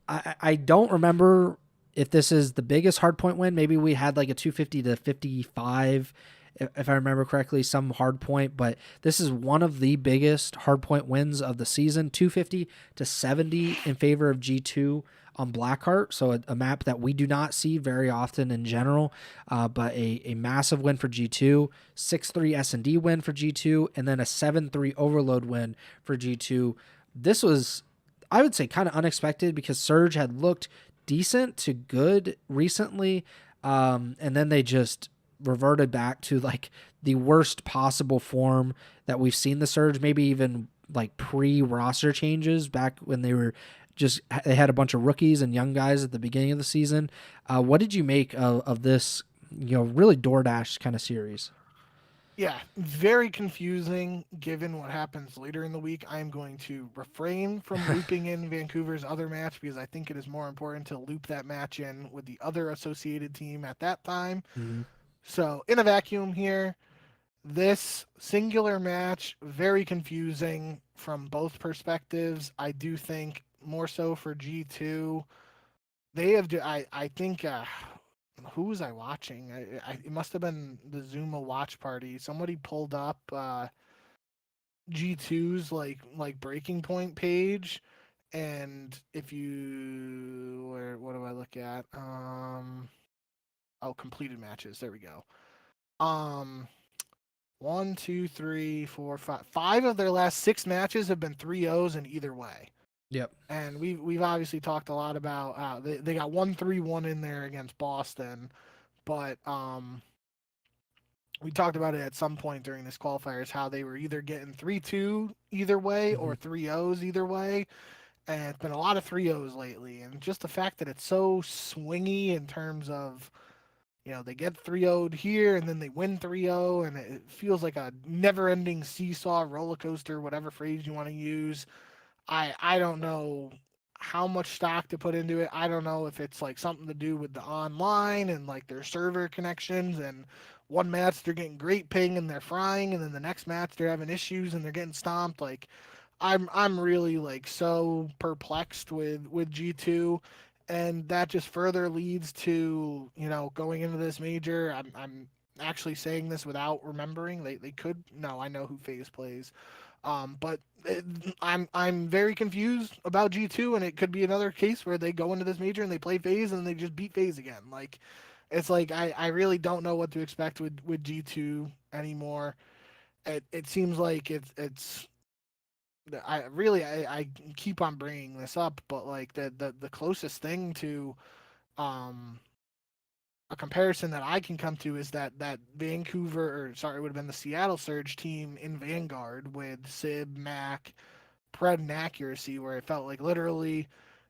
I don't remember if this is the biggest hardpoint win. Maybe we had like a 250 to 55, if I remember correctly, some hardpoint. But this is one of the biggest hardpoint wins of the season, 250 to 70 in favor of G2 on Blackheart, so a map that we do not see very often in general, but a massive win for G2, 6-3 S&D win for G2, and then a 7-3 Overload win for G2. This was, I would say, kind of unexpected because Surge had looked decent to good recently, and then they just reverted back to like the worst possible form that we've seen the Surge, maybe even like pre-roster changes back when they had a bunch of rookies and young guys at the beginning of the season. What did you make of this, really DoorDash kind of series? Yeah, very confusing given what happens later in the week. I'm going to refrain from looping in Vancouver's other match because I think it is more important to loop that match in with the other associated team at that time. Mm-hmm. So in a vacuum here, this singular match, very confusing from both perspectives. I do think more so for G2. They have, I think, who was I watching? It must have been the Zuma watch party. Somebody pulled up G2's like breaking point page, and if you, what do I look at? Completed matches. There we go. 1, 2, 3, 4, 5. 5 of their last 6 matches have been 3-0s in either way. Yep. And we've obviously talked a lot about they got 1-3-1 in there against Boston, but we talked about it at some point during this qualifiers how they were either getting 3-2 either way or 3-0s either way, and it's been a lot of 3-0s lately. And just the fact that it's so swingy in terms of, they get 3-0'd here and then they win 3-0, and it feels like a never-ending seesaw roller coaster, whatever phrase you want to use. I don't know how much stock to put into it. I don't know if it's like something to do with the online and like their server connections, and one match they're getting great ping and they're frying, and then the next match they're having issues and they're getting stomped. Like, I'm really like so perplexed with G2, and that just further leads to, going into this major. I'm actually saying this without remembering. They could, no, I know who FaZe plays. But I'm very confused about G2, and it could be another case where they go into this major and they play FaZe and they just beat FaZe again. Like, it's like I really don't know what to expect with G2 anymore. It seems like it's I keep on bringing this up, but like the closest thing to um a comparison that I can come to is that Vancouver, or sorry, it would have been the Seattle Surge team in Vanguard with Sib, Mac, Pred, and Accuracy, where it felt like literally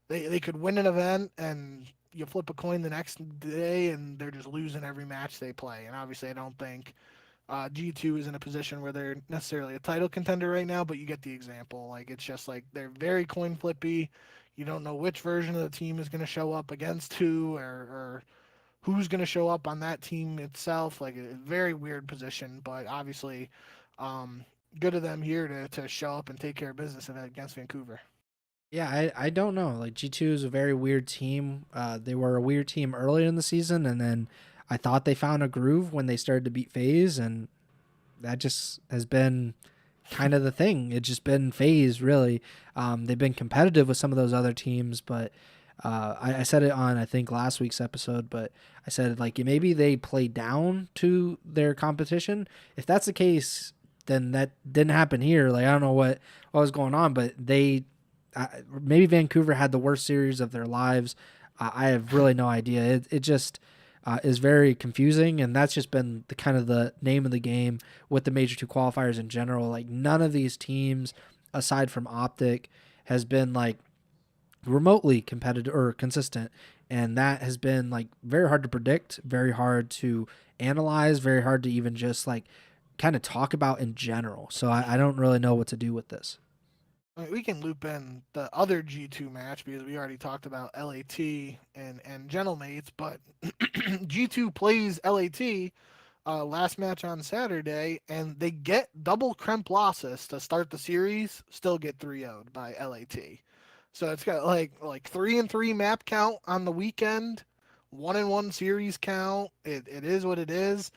they could win an event and you flip a coin the next day and they're just losing every match they play. And obviously, I don't think G2 is in a position where they're necessarily a title contender right now, but you get the example. Like it's just like they're very coin flippy. You don't know which version of the team is going to show up against who, or who's going to show up on that team itself. Like a very weird position, but obviously, um, good of them here to show up and take care of business against Vancouver. Yeah, I don't know. Like G2 is a very weird team. They were a weird team earlier in the season, and then I thought they found a groove when they started to beat FaZe, and that just has been kind of the thing. It's just been FaZe, really. They've been competitive with some of those other teams, but I said it on, I think, last week's episode, but I said, like, maybe they play down to their competition. If that's the case, then that didn't happen here. Like, I don't know what was going on, but maybe Vancouver had the worst series of their lives. I have really no idea. It just is very confusing, and that's just been the kind of the name of the game with the Major 2 qualifiers in general. Like, none of these teams, aside from OpTic, has been like remotely competitive or consistent, and that has been like very hard to predict, very hard to analyze, very hard to even just like kind of talk about in general. So I don't really know what to do with this. I mean, we can loop in the other G2 match because we already talked about LAT and Gentlemates, but G2 plays LAT last match on Saturday, and they get double Kremp losses to start the series, still get 3-0'd by LAT. So it's got like 3-3 map count on the weekend, 1-1 series count. It is what it is.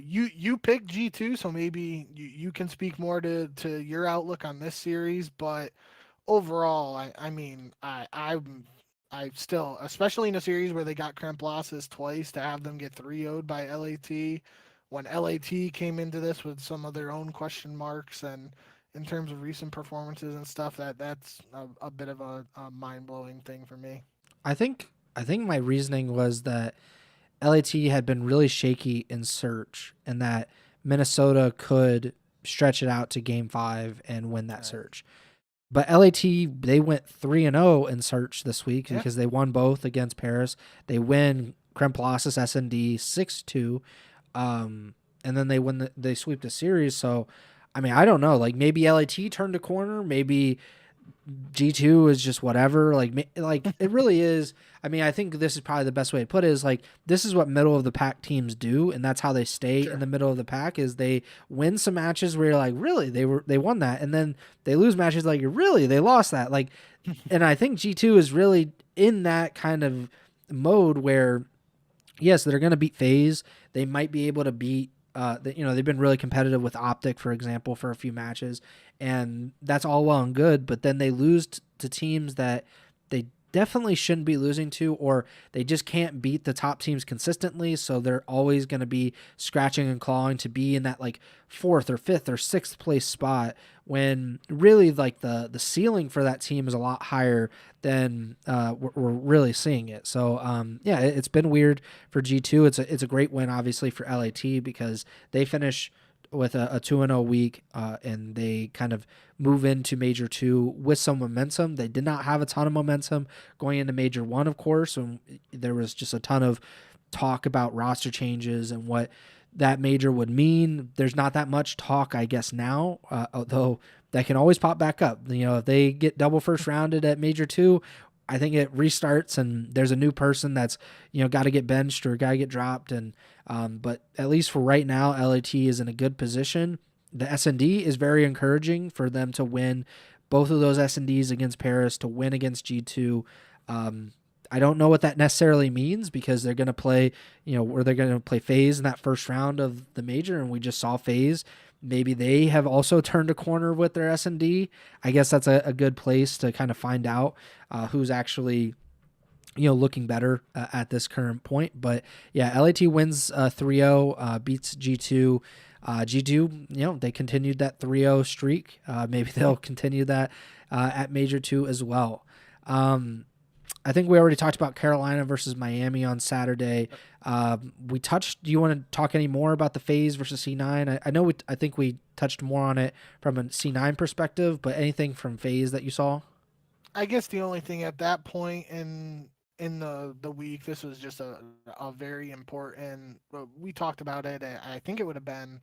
You picked G2, so maybe you can speak more to your outlook on this series. But overall, I mean, I still, especially in a series where they got cramp losses twice, to have them get 3-0'd by LAT, when LAT came into this with some of their own question marks, and in terms of recent performances and stuff, that's a bit of a mind blowing thing for me. I think my reasoning was that LAT had been really shaky in search, and that Minnesota could stretch it out to game 5 and win that Right. search. But LAT, they went 3-0 in search this week Yeah. because they won both against Paris. They win Kremplossus SND 6-2. And then they sweep the series. So, I mean, I don't know. Like, maybe LAT turned a corner. Maybe G2 is just whatever. Like it really is. I mean, I think this is probably the best way to put it, is like, this is what middle of the pack teams do, and that's how they stay Sure. in the middle of the pack, is they win some matches where you're like, really, they won that, and then they lose matches like, really, they lost that. Like, and I think G2 is really in that kind of mode where, yes, they're going to beat FaZe. They might be able to beat. They've been really competitive with OpTic, for example, for a few matches, and that's all well and good. But then they lose to teams that they definitely shouldn't be losing to, or they just can't beat the top teams consistently. So they're always going to be scratching and clawing to be in that like 4th or 5th or 6th place spot, when really like the ceiling for that team is a lot higher than we're really seeing it. So yeah, it's been weird for G2. It's a great win, obviously, for LAT, because they finish with a 2-0 week, and they kind of move into Major 2 with some momentum. They did not have a ton of momentum going into Major 1, of course, and there was just a ton of talk about roster changes and what that major would mean. There's not that much talk, I guess, now, although that can always pop back up. If they get double first rounded at Major 2, I think it restarts and there's a new person that's, got to get benched or got to get dropped. And but at least for right now, LAT is in a good position. The SND is very encouraging for them to win both of those SNDs against Paris, to win against G2. I don't know what that necessarily means, because they're going to play, where they're going to play FaZe in that first round of the major, and we just saw FaZe. Maybe they have also turned a corner with their S&D. I guess that's a good place to kind of find out who's actually, looking better at this current point. But yeah, LAT wins 3-0, beats G2. G2, they continued that 3-0 streak. Maybe they'll continue that at Major 2 as well. I think we already talked about Carolina versus Miami on Saturday. We touched. Do you want to talk any more about the FaZe versus C9? I know. I think we touched more on it from a C9 perspective, but anything from FaZe that you saw? I guess the only thing at that point in the week, this was just a very important. We talked about it. I think it would have been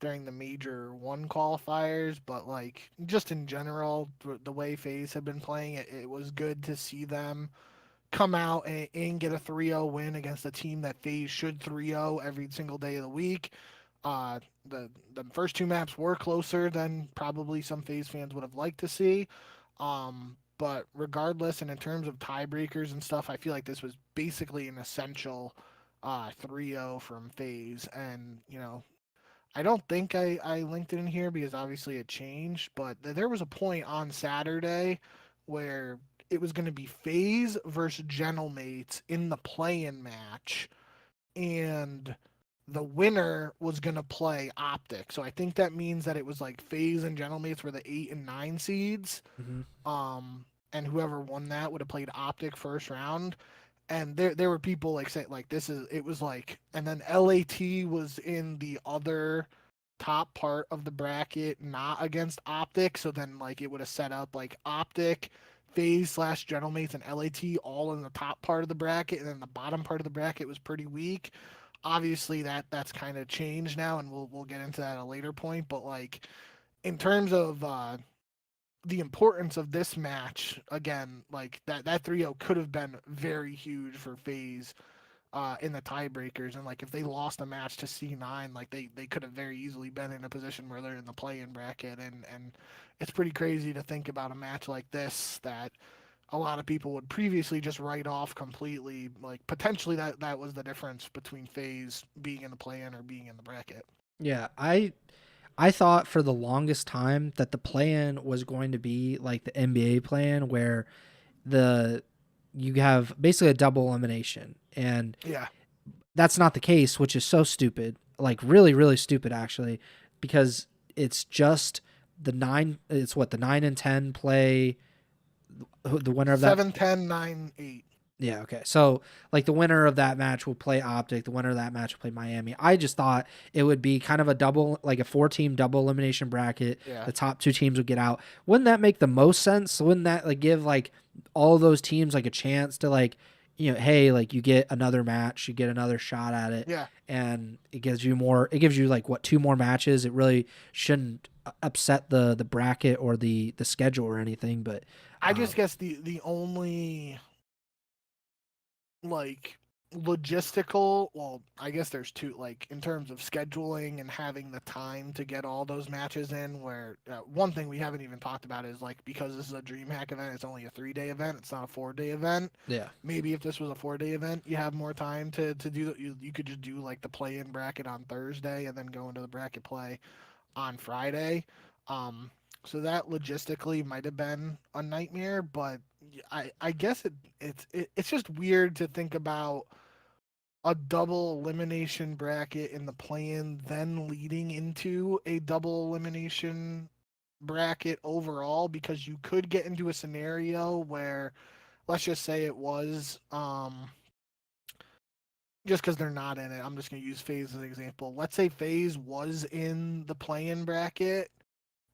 during the Major 1 qualifiers, but like just in general, the way FaZe had been playing, it was good to see them come out and get a 3-0 win against a team that FaZe should 3-0 every single day of the week. The first two maps were closer than probably some FaZe fans would have liked to see. But regardless, and in terms of tiebreakers and stuff, I feel like this was basically an essential 3-0 from FaZe. And, I don't think I linked it in here because obviously it changed, but there was a point on Saturday where it was going to be FaZe versus Gentlemates in the play-in match, and the winner was going to play OpTic. So I think that means that it was like FaZe and Gentlemates were the 8 and 9 seeds. Mm-hmm. And whoever won that would have played OpTic first round. And there were people like saying like it was like, and then LAT was in the other top part of the bracket, not against OpTic. So then like it would have set up like OpTic, FaZe / Gentlemates, and LAT all in the top part of the bracket, and then the bottom part of the bracket was pretty weak. Obviously that's kind of changed now, and we'll get into that at a later point. But like in terms of the importance of this match, again, like that 3-0 could have been very huge for FaZe in the tiebreakers, and like if they lost a match to C9, like they could have very easily been in a position where they're in the play-in bracket, and it's pretty crazy to think about a match like this that a lot of people would previously just write off completely. Like potentially that was the difference between FaZe being in the play-in or being in the bracket. Yeah, I thought for the longest time that the play-in was going to be like the NBA play-in, where you have basically a double elimination, and Yeah. that's not the case, which is so stupid, like really, really stupid actually, because it's just the 9 and 10 play the winner of that 7-10, 9-8. Yeah, okay. So, like, the winner of that match will play OpTic. The winner of that match will play Miami. I just thought it would be kind of a double, like a 4-team double elimination bracket. Yeah. The top 2 teams would get out. Wouldn't that make the most sense? Wouldn't that, like, give, like, all those teams, like, a chance to, like, hey, like, you get another match, you get another shot at it. Yeah. And it gives you, like, 2 more matches. It really shouldn't upset the bracket or the schedule or anything, but... I just guess the only... like logistical, well, I guess there's two, like in terms of scheduling and having the time to get all those matches in, where one thing we haven't even talked about is like, because this is a DreamHack event, it's only a 3-day event, it's not a 4-day event. Yeah, maybe if this was a 4-day event, you have more time to do that. You could just do like the play-in bracket on Thursday and then go into the bracket play on Friday. So that logistically might have been a nightmare, but I guess it's just weird to think about a double elimination bracket in the play-in, then leading into a double elimination bracket overall, because you could get into a scenario where, let's just say it was just because they're not in it, I'm just going to use FaZe as an example. Let's say FaZe was in the play-in bracket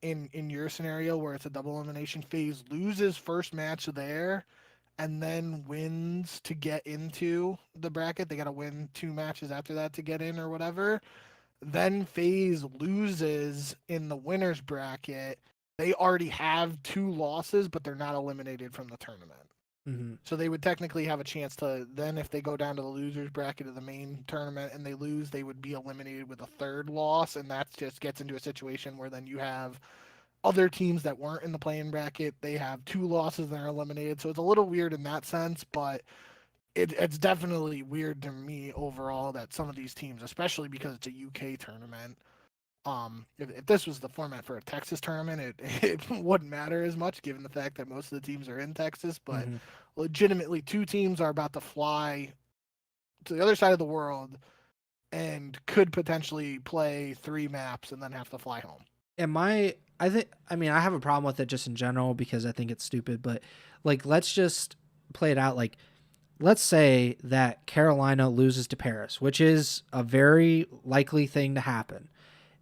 in your scenario where it's a double elimination. FaZe loses first match there and then wins to get into the bracket. They got to win 2 matches after that to get in or whatever. Then FaZe loses in the winner's bracket. They already have 2 losses, but they're not eliminated from the tournament. Mm-hmm. So they would technically have a chance to then, if they go down to the losers bracket of the main tournament and they lose, they would be eliminated with a 3rd loss, and that just gets into a situation where then you have other teams that weren't in the play-in bracket. They have 2 losses and they're eliminated. So it's a little weird in that sense, but it's definitely weird to me overall that some of these teams, especially because it's a UK tournament, if this was the format for a Texas tournament, it wouldn't matter as much, given the fact that most of the teams are in Texas. But legitimately, 2 teams are about to fly to the other side of the world and could potentially play 3 maps and then have to fly home. I mean, I have a problem with it just in general because I think it's stupid, but like, let's just play it out. Like, let's say that Carolina loses to Paris, which is a very likely thing to happen.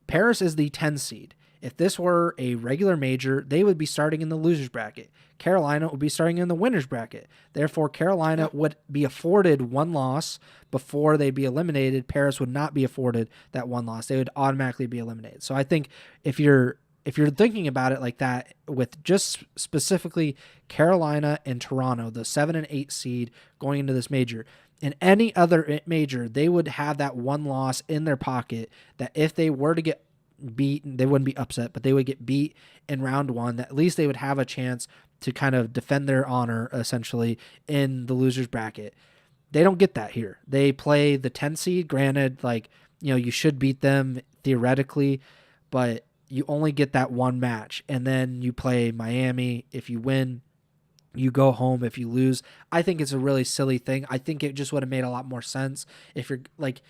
Paris is the 10 seed. If this were a regular major, they would be starting in the losers bracket. Carolina would be starting in the winners bracket. Therefore, Carolina would be afforded one loss before they'd be eliminated. Paris would not be afforded that one loss. They would automatically be eliminated. So I think if you're thinking about it like that, with just specifically Carolina and Toronto, the 7 and 8 seed going into this major, in any other major, they would have that one loss in their pocket that if they were to get beat, they wouldn't be upset, but they would get beat in round one, that at least they would have a chance to kind of defend their honor essentially in the losers bracket. They don't get that here. They play the 10 seed. Granted, like, you should beat them theoretically, but you only get that one match, and then you play Miami. If you win, you go home. If you lose, I think it's a really silly thing. I think it just would have made a lot more sense if you're like,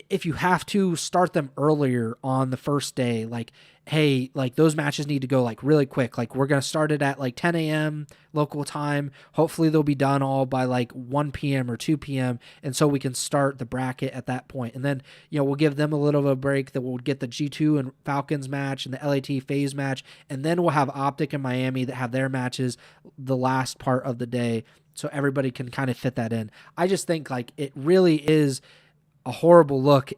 if you have to start them earlier on the first day, like, hey, like those matches need to go like really quick. Like, we're going to start it at like 10 a.m. local time. Hopefully they'll be done all by like 1 p.m. or 2 p.m. And so we can start the bracket at that point. And then, we'll give them a little of a break, that we'll get the G2 and Falcons match and the LAT phase match. And then we'll have OpTic and Miami that have their matches the last part of the day. So everybody can kind of fit that in. I just think like it really is a horrible look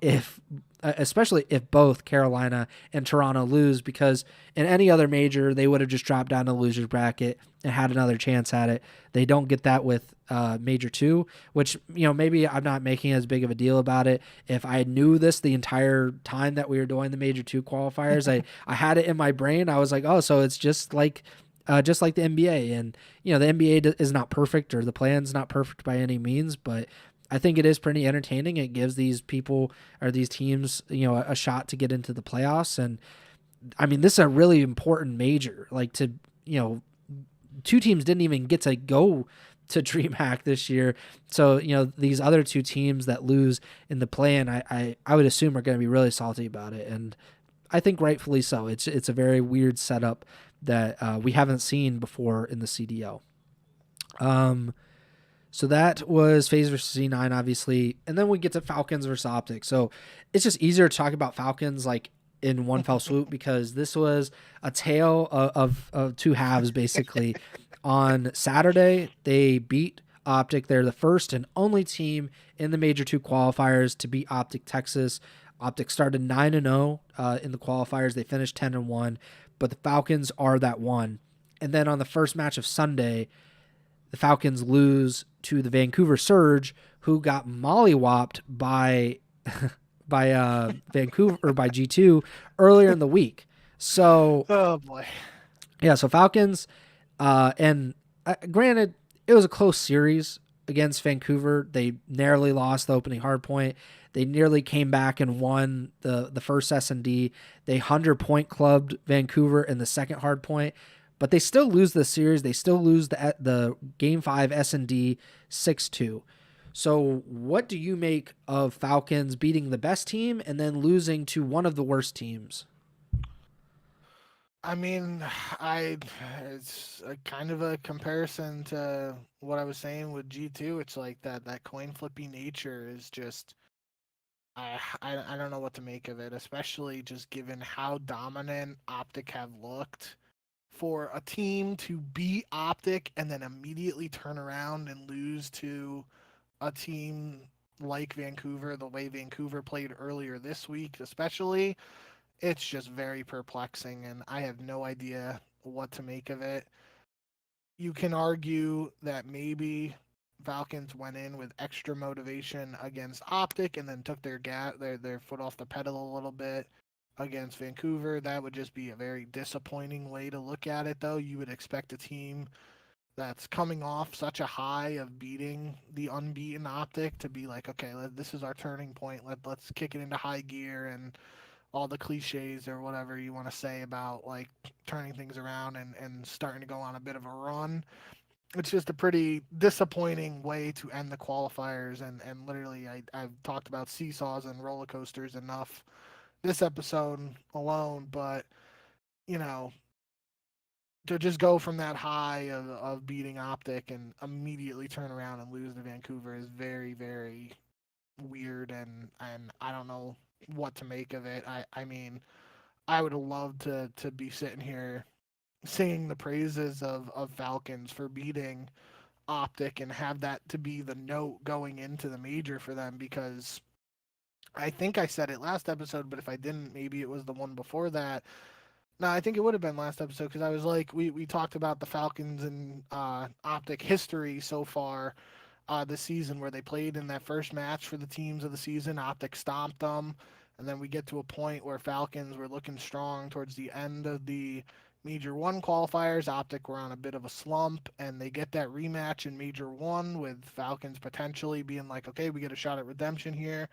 especially if both Carolina and Toronto lose, because in any other major they would have just dropped down to the losers bracket and had another chance at it. They don't get that with major 2, which maybe I'm not making as big of a deal about it. If I knew this the entire time that we were doing the major 2 qualifiers, I had it in my brain. I was like, oh, so it's just like the NBA, and the NBA is not perfect, or the plan's not perfect by any means, but I think it is pretty entertaining. It gives these people or these teams, a shot to get into the playoffs. And I mean, this is a really important major. Like, to, 2 teams didn't even get to go to DreamHack this year. So, these other 2 teams that lose in the play-in, I would assume are going to be really salty about it. And I think rightfully so. It's a very weird setup that we haven't seen before in the CDL. So that was FaZe versus C9, obviously. And then we get to Falcons versus OpTic. So it's just easier to talk about Falcons like in one fell swoop, because this was a tale of 2 halves, basically. On Saturday, they beat OpTic. They're the first and only team in the Major 2 qualifiers to beat OpTic Texas. OpTic started 9-0 in the qualifiers. They finished 10-1, but the Falcons are that one. And then on the first match of Sunday, the Falcons lose to the Vancouver Surge, who got mollywopped by Vancouver, or by G2 earlier in the week. So, oh boy, yeah. So Falcons, and granted, it was a close series against Vancouver. They narrowly lost the opening hardpoint. They nearly came back and won the first S&D. They 100-point clubbed Vancouver in the second hardpoint. But they still lose the series. They still lose the Game 5 S&D 6-2. So what do you make of Falcons beating the best team and then losing to one of the worst teams? I mean, it's a kind of a comparison to what I was saying with G2. It's like that coin flipping nature is just, I don't know what to make of it, especially just given how dominant OpTic have looked. For a team to beat OpTic and then immediately turn around and lose to a team like Vancouver, the way Vancouver played earlier this week, especially, it's just very perplexing, and I have no idea what to make of it. You can argue that maybe Falcons went in with extra motivation against OpTic and then took their foot off the pedal a little bit against Vancouver. That would just be a very disappointing way to look at it, though. You would expect a team that's coming off such a high of beating the unbeaten OpTic to be like, okay, this is our turning point. Let's kick it into high gear, and all the cliches or whatever you want to say about like turning things around and starting to go on a bit of a run. it's just a pretty disappointing way to end the qualifiers. And literally, I've talked about seesaws and roller coasters enough this episode alone, but you know, to just go from that high of beating OpTic and immediately turn around and lose to Vancouver is very, very weird, and I don't know what to make of it. I mean, I would love to be sitting here singing the praises of Falcons for beating OpTic and have that to be the note going into the major for them, because I think I said it last episode, but if I didn't, maybe it was the one before that. No, I think it would have been last episode, because I was like, we talked about the Falcons and OpTic history so far this season, where they played in that first match for the teams of the season. OpTic stomped them, and then we get to a point where Falcons were looking strong towards the end of the Major 1 qualifiers. OpTic were on a bit of a slump, and they get that rematch in Major 1 with Falcons potentially being like, okay, we get a shot at redemption here.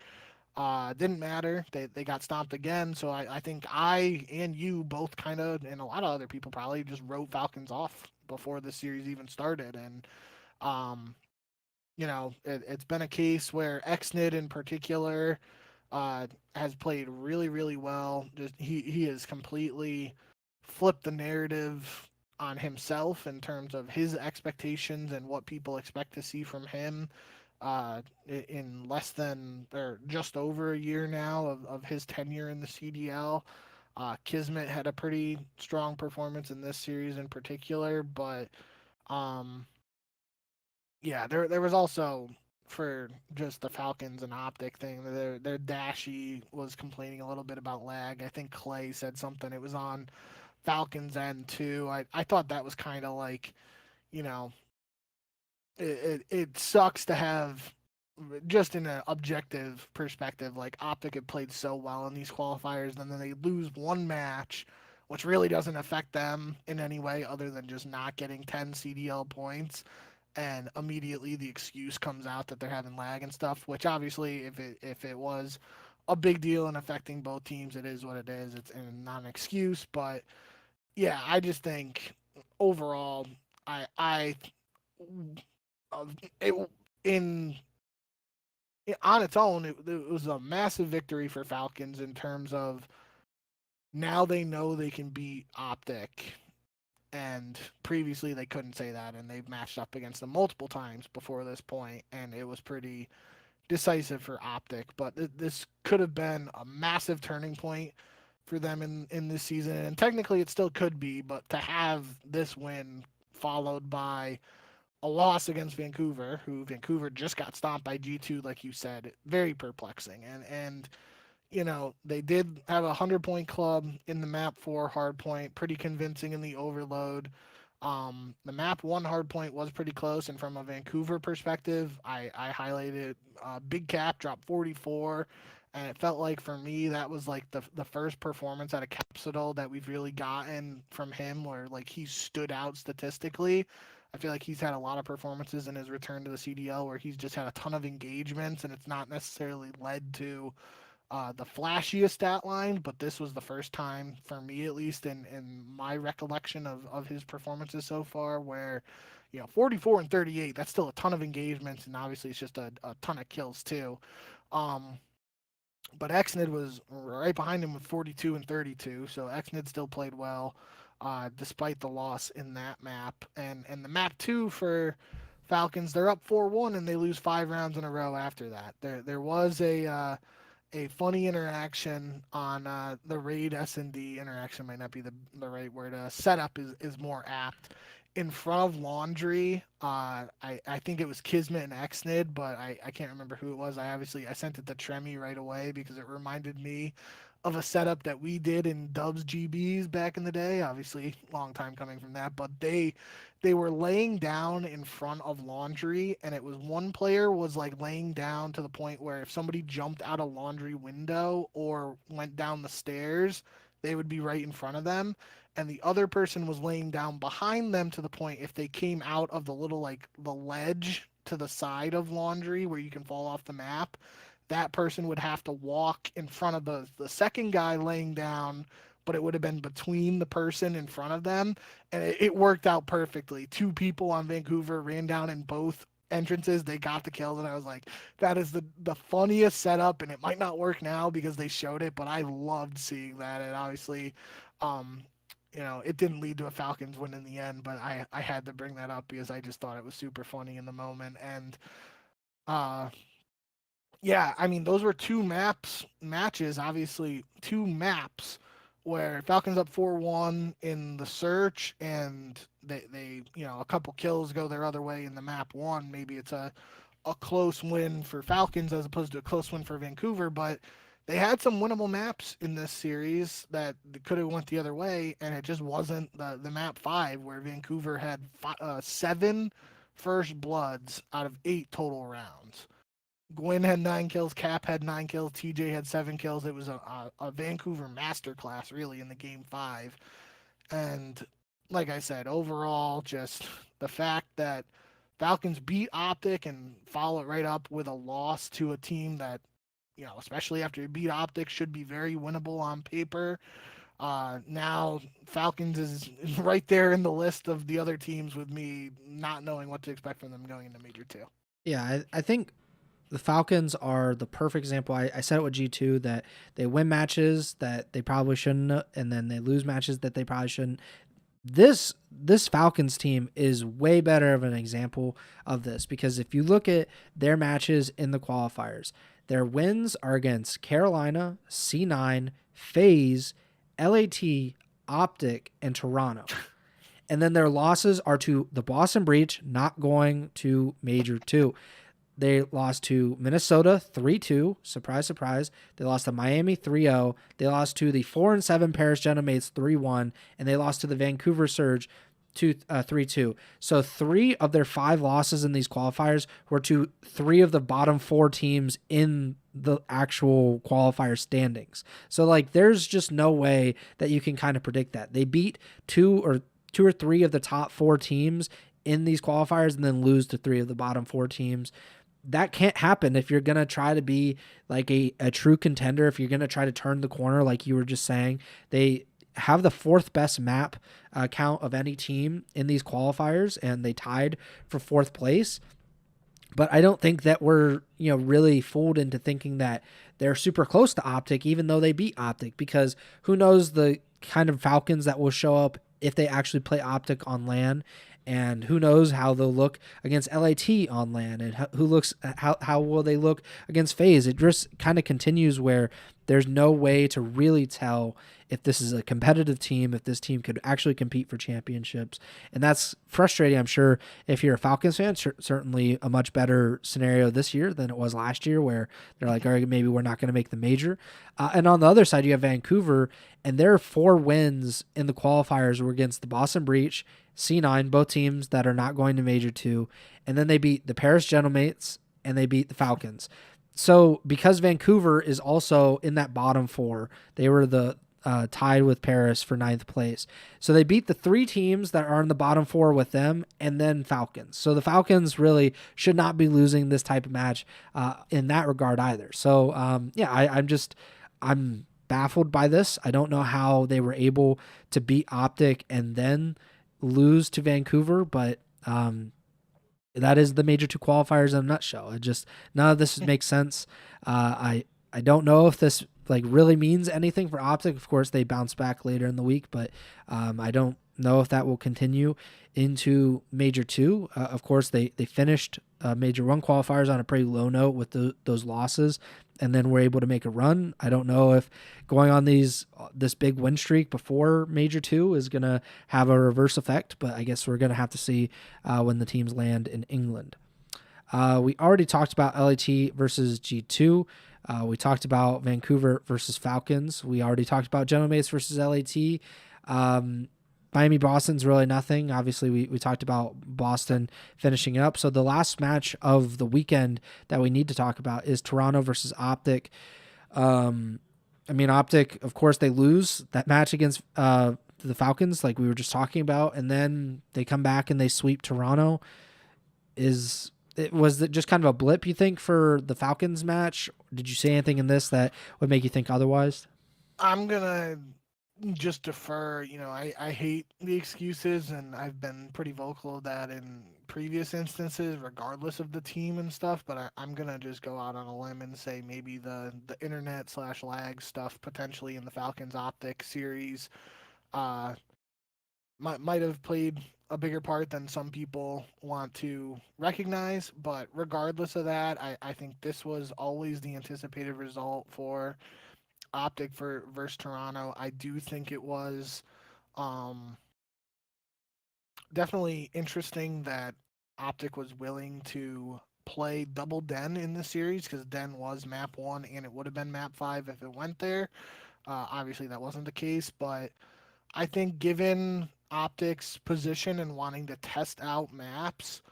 Didn't matter. They got stomped again. So I think I and you both kind of, and a lot of other people probably, just wrote Falcons off before the series even started. And um, it's been a case where Exnid in particular has played really, really well. Just he has completely flipped the narrative on himself in terms of his expectations and what people expect to see from him in less than, or just over a year now of his tenure in the CDL. Kismet had a pretty strong performance in this series in particular, but um, yeah, there was also, for just the Falcons and OpTic thing, their Dashy was complaining a little bit about lag. I think Clay said something. It was on Falcons end too. I thought that was kind of like, you know, it sucks to have, just in an objective perspective, like OpTic had played so well in these qualifiers, and then they lose one match, which really doesn't affect them in any way other than just not getting 10 CDL points, and immediately the excuse comes out that they're having lag and stuff. Which obviously, if it was a big deal and affecting both teams, it is what it is. It's not an excuse, but yeah, I just think overall, I it in on its own, it was a massive victory for Falcons in terms of now they know they can beat OpTic, and previously they couldn't say that, and they've matched up against them multiple times before this point, and it was pretty decisive for OpTic. But this could have been a massive turning point for them in this season, and technically it still could be, but to have this win followed by a loss against Vancouver, who Vancouver just got stomped by G2, like you said, very perplexing. And they did have a 100-point club in the map 4 hard point, pretty convincing in the overload. The map 1 hard point was pretty close, and from a Vancouver perspective, I highlighted Big Cap dropped 44, and it felt like for me that was like the first performance out of Capsidal that we've really gotten from him, where like he stood out statistically. I feel like he's had a lot of performances in his return to the CDL where he's just had a ton of engagements, and it's not necessarily led to the flashiest stat line, but this was the first time, for me at least, in my recollection of his performances so far, where 44 and 38, that's still a ton of engagements, and obviously it's just a ton of kills too. Um, but Exnid was right behind him with 42 and 32, so Exnid still played well despite the loss in that map. And the map 2 for Falcons, they're up 4-1 and they lose 5 rounds in a row after that. There was a funny interaction on the raid S&D. Interaction might not be the right word. Setup is more apt. In front of Laundry, I think it was Kismet and Exnid, but I can't remember who it was. I sent it to Tremi right away because it reminded me of a setup that we did in Dubs GBs back in the day. Obviously, long time coming from that, but they were laying down in front of Laundry, and it was one player was like laying down to the point where if somebody jumped out a Laundry window or went down the stairs, they would be right in front of them. And the other person was laying down behind them to the point if they came out of the little like the ledge to the side of Laundry where you can fall off the map, that person would have to walk in front of the second guy laying down but it would have been between the person in front of them, and it worked out perfectly. Two people on Vancouver ran down in both entrances. They got the kills, and I was like, that is the funniest setup, and it might not work now because they showed it, but I loved seeing that. And obviously, um, it didn't lead to a Falcons win in the end, but I had to bring that up because I just thought it was super funny in the moment. And uh, yeah, I mean, those were two matches, obviously, two maps where Falcons up 4-1 in the search, and they a couple kills go their other way in the map one. Maybe it's a close win for Falcons as opposed to a close win for Vancouver, but they had some winnable maps in this series that could have went the other way, and it just wasn't the map 5 where Vancouver had 7 first bloods out of 8 total rounds. Gwyn had 9 kills, Cap had 9 kills, TJ had 7 kills. It was a Vancouver masterclass, really, in the game 5. And like I said, overall, just the fact that Falcons beat OpTic and follow it right up with a loss to a team that, especially after you beat OpTic, should be very winnable on paper. Now Falcons is right there in the list of the other teams with me not knowing what to expect from them going into Major 2. Yeah, I think the Falcons are the perfect example. I said it with G2 that they win matches that they probably shouldn't, and then they lose matches that they probably shouldn't. This Falcons team is way better of an example of this, because if you look at their matches in the qualifiers, their wins are against Carolina, C9, FaZe, LAT, OpTic, and Toronto. And then their losses are to the Boston Breach, not going to Major 2. They lost to Minnesota 3-2. Surprise, surprise. They lost to Miami 3-0. They lost to the 4-7 Paris Genomates 3-1. And they lost to the Vancouver Surge 3-2. So 3 of their 5 losses in these qualifiers were to 3 of the bottom 4 teams in the actual qualifier standings. So there's just no way that you can kind of predict that. They beat 2 or 3 of the top 4 teams in these qualifiers and then lose to 3 of the bottom 4 teams. That can't happen if you're going to try to be a true contender, if you're going to try to turn the corner like you were just saying. They have the 4th best map count of any team in these qualifiers, and they tied for 4th place. But I don't think that we're really fooled into thinking that they're super close to OpTic, even though they beat OpTic, because who knows the kind of Falcons that will show up if they actually play OpTic on LAN. And who knows how they'll look against LAT on LAN, and how will they look against FaZe. It just kind of continues where there's no way to really tell if this is a competitive team, if this team could actually compete for championships. And that's frustrating, I'm sure, if you're a Falcons fan. Certainly a much better scenario this year than it was last year, where they're like, all right, maybe we're not going to make the major. And on the other side, you have Vancouver, and their 4 wins in the qualifiers were against the Boston Breach, C9, both teams that are not going to Major 2, and then they beat the Paris Genomates, and they beat the Falcons. So because Vancouver is also in that bottom 4, they were the tied with Paris for 9th place. So they beat the 3 teams that are in the bottom 4 with them, and then Falcons. So the Falcons really should not be losing this type of match in that regard either. So I'm baffled by this. I don't know how they were able to beat OpTic and then lose to Vancouver, but that is the Major 2 qualifiers in a nutshell. None of this makes sense. I don't know if this really means anything for OpTic. Of course, they bounce back later in the week, but I don't know if that will continue into Major 2. Of course, they finished Major 1 qualifiers on a pretty low note with those losses, and then were able to make a run. I don't know if going on this big win streak before Major 2 is going to have a reverse effect, but I guess we're going to have to see when the teams land in England. We already talked about LAT versus G2. We talked about Vancouver versus Falcons. We already talked about Genomates versus LAT. Miami Boston's really nothing. Obviously, we talked about Boston finishing up. So the last match of the weekend that we need to talk about is Toronto versus OpTic. OpTic, of course, they lose that match against the Falcons, like we were just talking about, and then they come back and they sweep Toronto. Was it just kind of a blip, you think, for the Falcons match? Did you see anything in this that would make you think otherwise? I'm gonna just defer. I hate the excuses, and I've been pretty vocal of that in previous instances, regardless of the team and stuff. But I'm gonna just go out on a limb and say maybe the internet slash lag stuff potentially in the Falcons OpTic series uh, might have played a bigger part than some people want to recognize. But regardless of that, I think this was always the anticipated result for OpTic for versus Toronto. I do think it was um, definitely interesting that OpTic was willing to play double Den in the series because Den was map 1 and it would have been map 5 if it went there. Obviously, that wasn't the case, but I think given OpTic's position and wanting to test out maps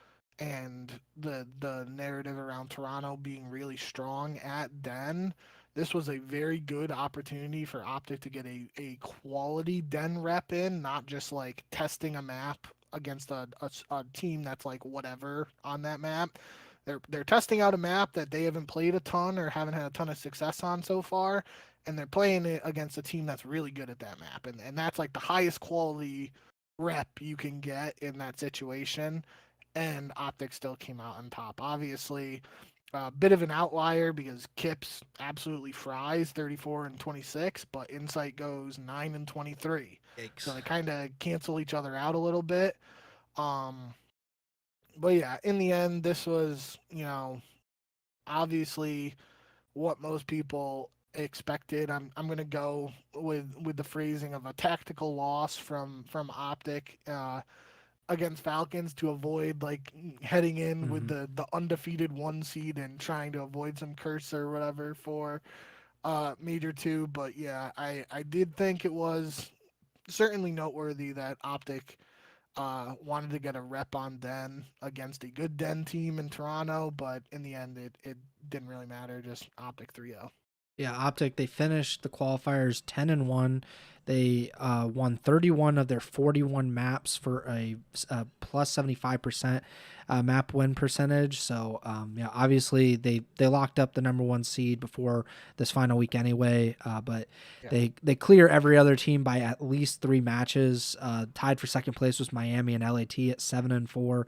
and the narrative around Toronto being really strong at Den, this was a very good opportunity for OpTic to get a quality Den rep in, not just like testing a map against a team that's like whatever on that map. They're testing out a map that they haven't played a ton or haven't had a ton of success on so far, and they're playing it against a team that's really good at that map. And that's like the highest quality rep you can get in that situation. And OpTic still came out on top. Obviously, a bit of an outlier because Kips absolutely fries 34 and 26, but Insight goes 9 and 23. Yikes. So they kind of cancel each other out a little bit. But yeah, in the end, this was, obviously what most people expected. I'm gonna go with the phrasing of a tactical loss from OpTic against Falcons to avoid like heading in with the undefeated 1 seed and trying to avoid some curse or whatever for Major 2. But yeah, I did think it was certainly noteworthy that OpTic wanted to get a rep on Den against a good Den team in Toronto, but in the end, it didn't really matter. Just OpTic 3-0. Yeah, OpTic, they finished the qualifiers 10-1. They won 31 of their 41 maps for a plus 75% map win percentage. So, yeah, obviously they locked up the number 1 seed before this final week anyway. But yeah, they clear every other team by at least 3 matches. Tied for second place was Miami and LAT at 7-4.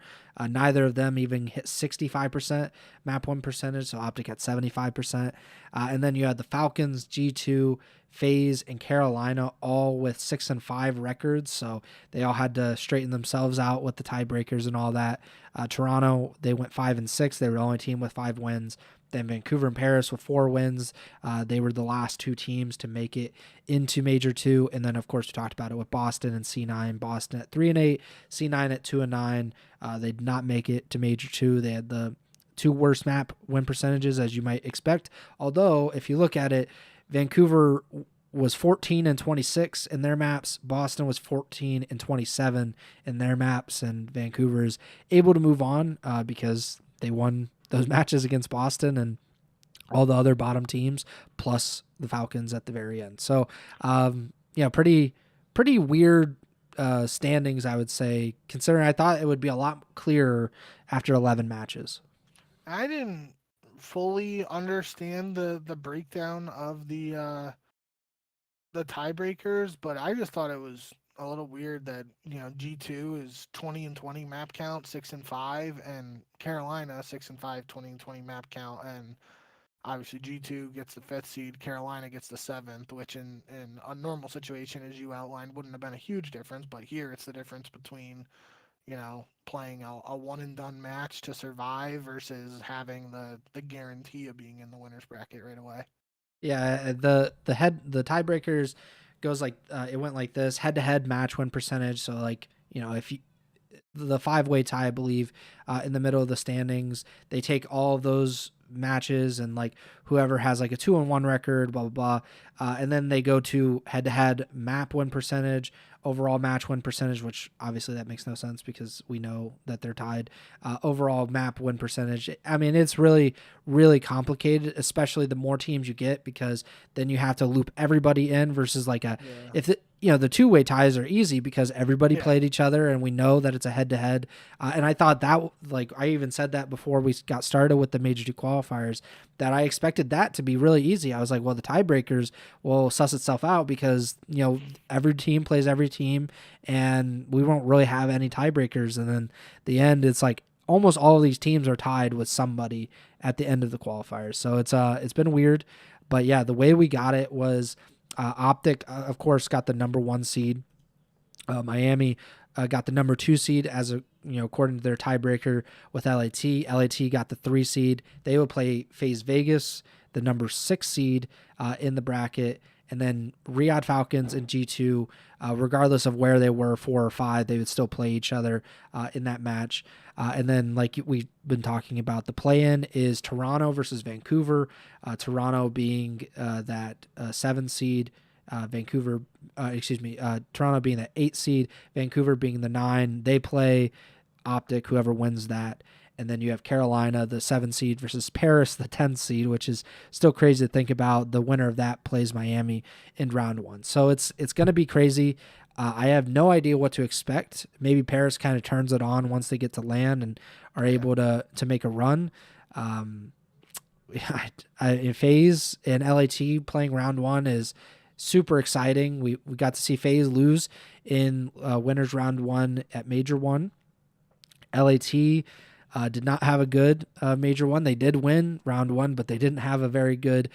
Neither of them even hit 65% map win percentage. So OpTic at 75%. And then you had the Falcons, G2, FaZe, and Carolina all with 6-5 records, so they all had to straighten themselves out with the tiebreakers and all that. Toronto, they went 5-6. They were the only team with 5 wins. Then Vancouver and Paris with 4 wins. They were the last 2 teams to make it into Major 2. And then, of course, we talked about it with Boston and C9. Boston at 3-8, C9 at 2-9. They did not make it to Major 2. They had the 2 worst map win percentages, as you might expect. Although, if you look at it, Vancouver was 14-26 in their maps. Boston was 14-27 in their maps, and Vancouver is able to move on because they won those matches against Boston and all the other bottom teams, plus the Falcons at the very end. So, pretty weird standings, I would say, considering I thought it would be a lot clearer after 11 matches. I didn't fully understand the breakdown of the tiebreakers, but I just thought it was a little weird that G2 is 20-20 map count, 6-5, and Carolina 6-5, 20-20 map count, and obviously G2 gets the 5th seed, Carolina gets the 7th, which in a normal situation, as you outlined, wouldn't have been a huge difference, but here it's the difference between playing a one and done match to survive versus having the guarantee of being in the winner's bracket right away. Yeah, the tiebreakers goes like it went like this: head to head match win percentage. So like if you the 5-way tie, I believe, in the middle of the standings, they take all of those matches and like whoever has like a 2-1 record, blah blah blah, and then they go to head to head map win percentage, overall match win percentage, which obviously that makes no sense because we know that they're tied. Overall map win percentage. I mean, it's really, really complicated, especially the more teams you get, because then you have to loop everybody in versus like the two-way ties are easy because everybody Yeah. played each other and we know that it's a head-to-head. And I thought that, like, I even said that before we got started with the Major 2 qualifiers, that I expected that to be really easy. I was like, well, the tiebreakers will suss itself out because, every team plays every team and we won't really have any tiebreakers. And then the end, it's like almost all of these teams are tied with somebody at the end of the qualifiers. So it's been weird. But yeah, the way we got it was OpTic, of course, got the number 1 seed. Miami got the number 2 seed as according to their tiebreaker with LAT. LAT got the 3 seed. They would play FaZe Vegas, the number 6 seed in the bracket, and then Riyadh Falcons and G2, regardless of where they were, 4 or 5, they would still play each other in that match. And then, like we've been talking about, the play-in is Toronto versus Vancouver. Toronto being that 7 seed, Toronto being the 8 seed, Vancouver being the 9. They play OpTic, whoever wins that. And then you have Carolina, the 7 seed, versus Paris, the 10 seed, which is still crazy to think about. The winner of that plays Miami in round 1. So it's going to be crazy. I have no idea what to expect. Maybe Paris kind of turns it on once they get to land and are able to make a run. FaZe and LAT playing round 1 is super exciting. We got to see FaZe lose in winners round 1 at Major 1. LAT did not have a good Major 1. They did win round 1, but they didn't have a very good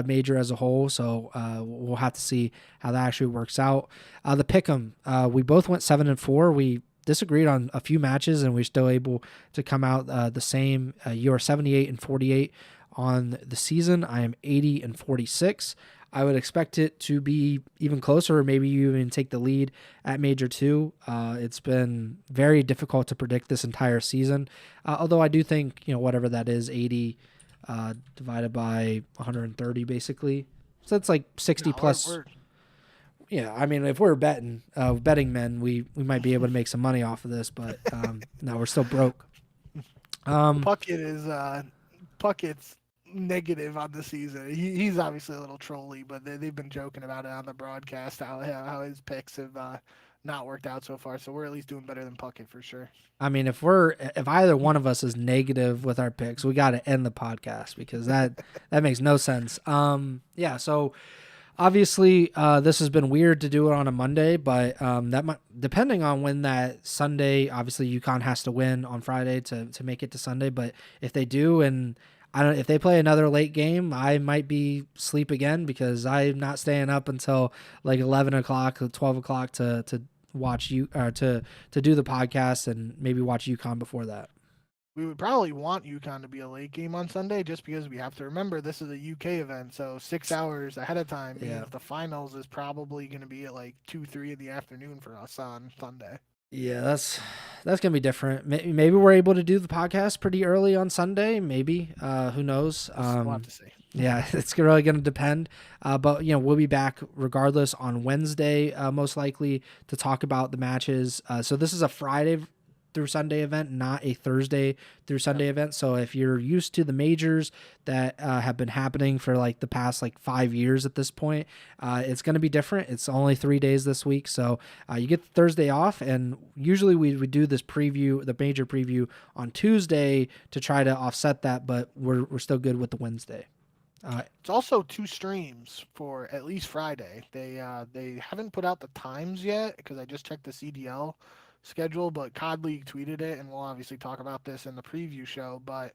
Major as a whole. So we'll have to see how that actually works out. The Pick'em, we both went 7-4. We disagreed on a few matches, and we're still able to come out the same. You are 78-48 on the season. I am 80-46. I would expect it to be even closer, or maybe you even take the lead at Major 2. It's been very difficult to predict this entire season, although I do think, whatever that is, 80 divided by 130, basically. So that's like 60 plus. Yeah, I mean, if we're betting men, we might be able to make some money off of this, but no, we're still broke. Puckett's negative on the season. He's obviously a little trolly, but they've been joking about it on the broadcast how his picks have not worked out so far. So we're at least doing better than Puckett for sure. I mean, if either one of us is negative with our picks, we got to end the podcast because that makes no sense. Yeah. So obviously, this has been weird to do it on a Monday, but that might, depending on when that Sunday, obviously UConn has to win on Friday to make it to Sunday. But if they do, and if they play another late game, I might be asleep again because I'm not staying up until like 11 o'clock, 12 o'clock to watch you to do the podcast and maybe watch UConn before that. We would probably want UConn to be a late game on Sunday just because we have to remember this is a UK event, so 6 hours ahead of time means the finals is probably going to be at like 2-3 in the afternoon for us on Sunday. Yeah, that's gonna be different. Maybe we're able to do the podcast pretty early on Sunday. Maybe, who knows? We'll have to see. Yeah, it's really gonna depend. But we'll be back regardless on Wednesday, most likely to talk about the matches. So this is a Friday through Sunday event, not a Thursday through Sunday event. So if you're used to the majors that have been happening for like the past 5 years at this point, it's going to be different. It's only 3 days this week. So you get Thursday off, and usually we would do this preview, the major preview on Tuesday to try to offset that, but we're still good with the Wednesday. It's also 2 streams for at least Friday. They haven't put out the times yet because I just checked the CDL schedule, but COD League tweeted it, and we'll obviously talk about this in the preview show, but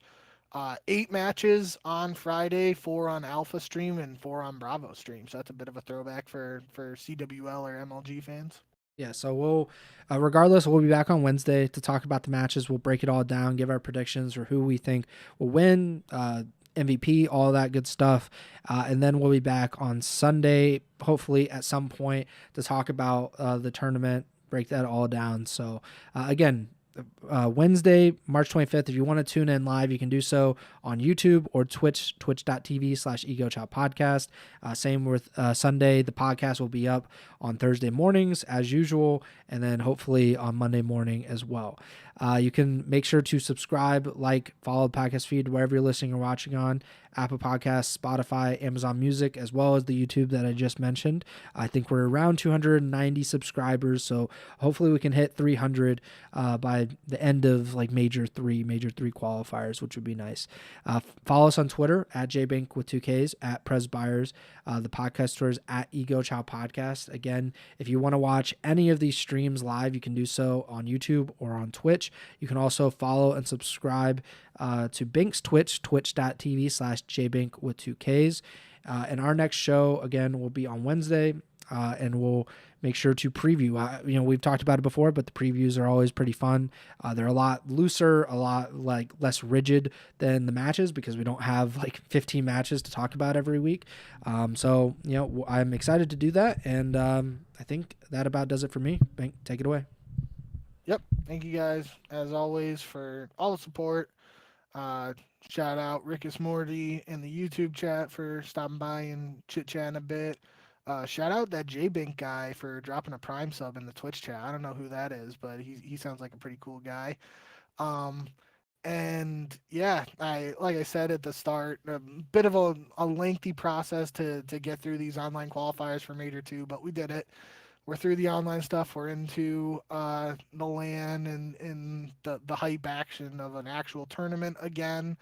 8 matches on Friday, 4 on Alpha stream and 4 on Bravo stream. So that's a bit of a throwback for CWL or MLG fans. Yeah, so we'll, regardless, we'll be back on Wednesday to talk about the matches. We'll break it all down, give our predictions for who we think will win, MVP, all that good stuff. And then we'll be back on Sunday, hopefully at some point, to talk about the tournament, break that all down. So again, Wednesday, March 25th, if you want to tune in live, you can do so on YouTube or twitch.tv/Ego Chall Podcast. Same with Sunday. The podcast will be up on Thursday mornings as usual, and then hopefully on Monday morning as well. You can make sure to subscribe, like, follow the podcast feed wherever you're listening or watching on. Apple Podcasts, Spotify, Amazon Music, as well as the YouTube that I just mentioned. I think we're around 290 subscribers, so hopefully we can hit 300 by the end of like major three qualifiers, which would be nice. Follow us on Twitter at jbank with 2Ks, at Pres Byers. The podcast tour is at Ego Chall Podcast. Again, if you want to watch any of these streams live, you can do so on YouTube or on Twitch. You can also follow and subscribe to Bink's Twitch, twitch.tv/jbank with 2Ks. And our next show, again, will be on Wednesday, and we'll make sure to preview. We've talked about it before, but the previews are always pretty fun. They're a lot looser, a lot like less rigid than the matches because we don't have like 15 matches to talk about every week. So I'm excited to do that, and I think that about does it for me. Bink, take it away. Yep. Thank you guys, as always, for all the support. Shout out Rickus Morty in the YouTube chat for stopping by and chit-chatting a bit. Shout out that J-Bink guy for dropping a Prime sub in the Twitch chat. I don't know who that is, but he sounds like a pretty cool guy. And yeah, like I said at the start, a bit of a lengthy process to get through these online qualifiers for Major 2, but we did it. We're through the online stuff. We're into the LAN and the hype action of an actual tournament again.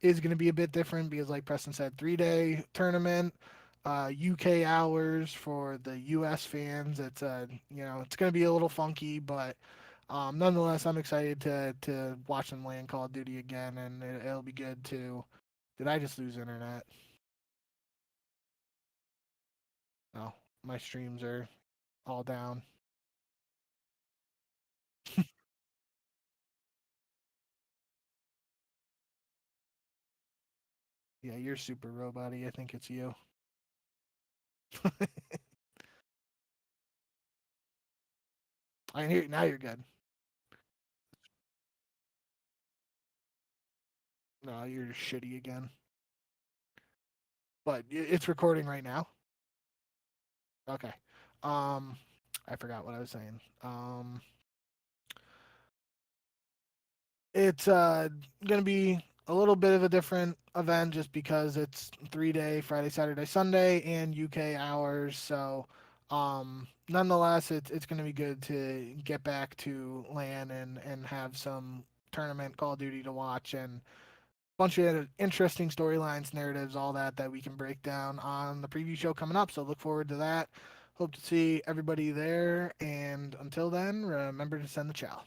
Is going to be a bit different because, like Preston said, 3-day tournament, UK hours for the US fans. It's it's going to be a little funky, but nonetheless, I'm excited to watch them land Call of Duty again, and it'll be good to. Did I just lose internet? No, my streams are all down. Yeah, you're super robot-y. I think it's you. I can hear you. Now you're good. No, you're shitty again. But it's recording right now. Okay. I forgot what I was saying. It's gonna be a little bit of a different event just because it's 3-day, Friday, Saturday, Sunday, and UK hours. So, nonetheless, it's gonna be good to get back to LAN and have some tournament Call of Duty to watch and bunch of interesting storylines, narratives, all that we can break down on the preview show coming up. So look forward to that. Hope to see everybody there. And until then, remember to send the chow.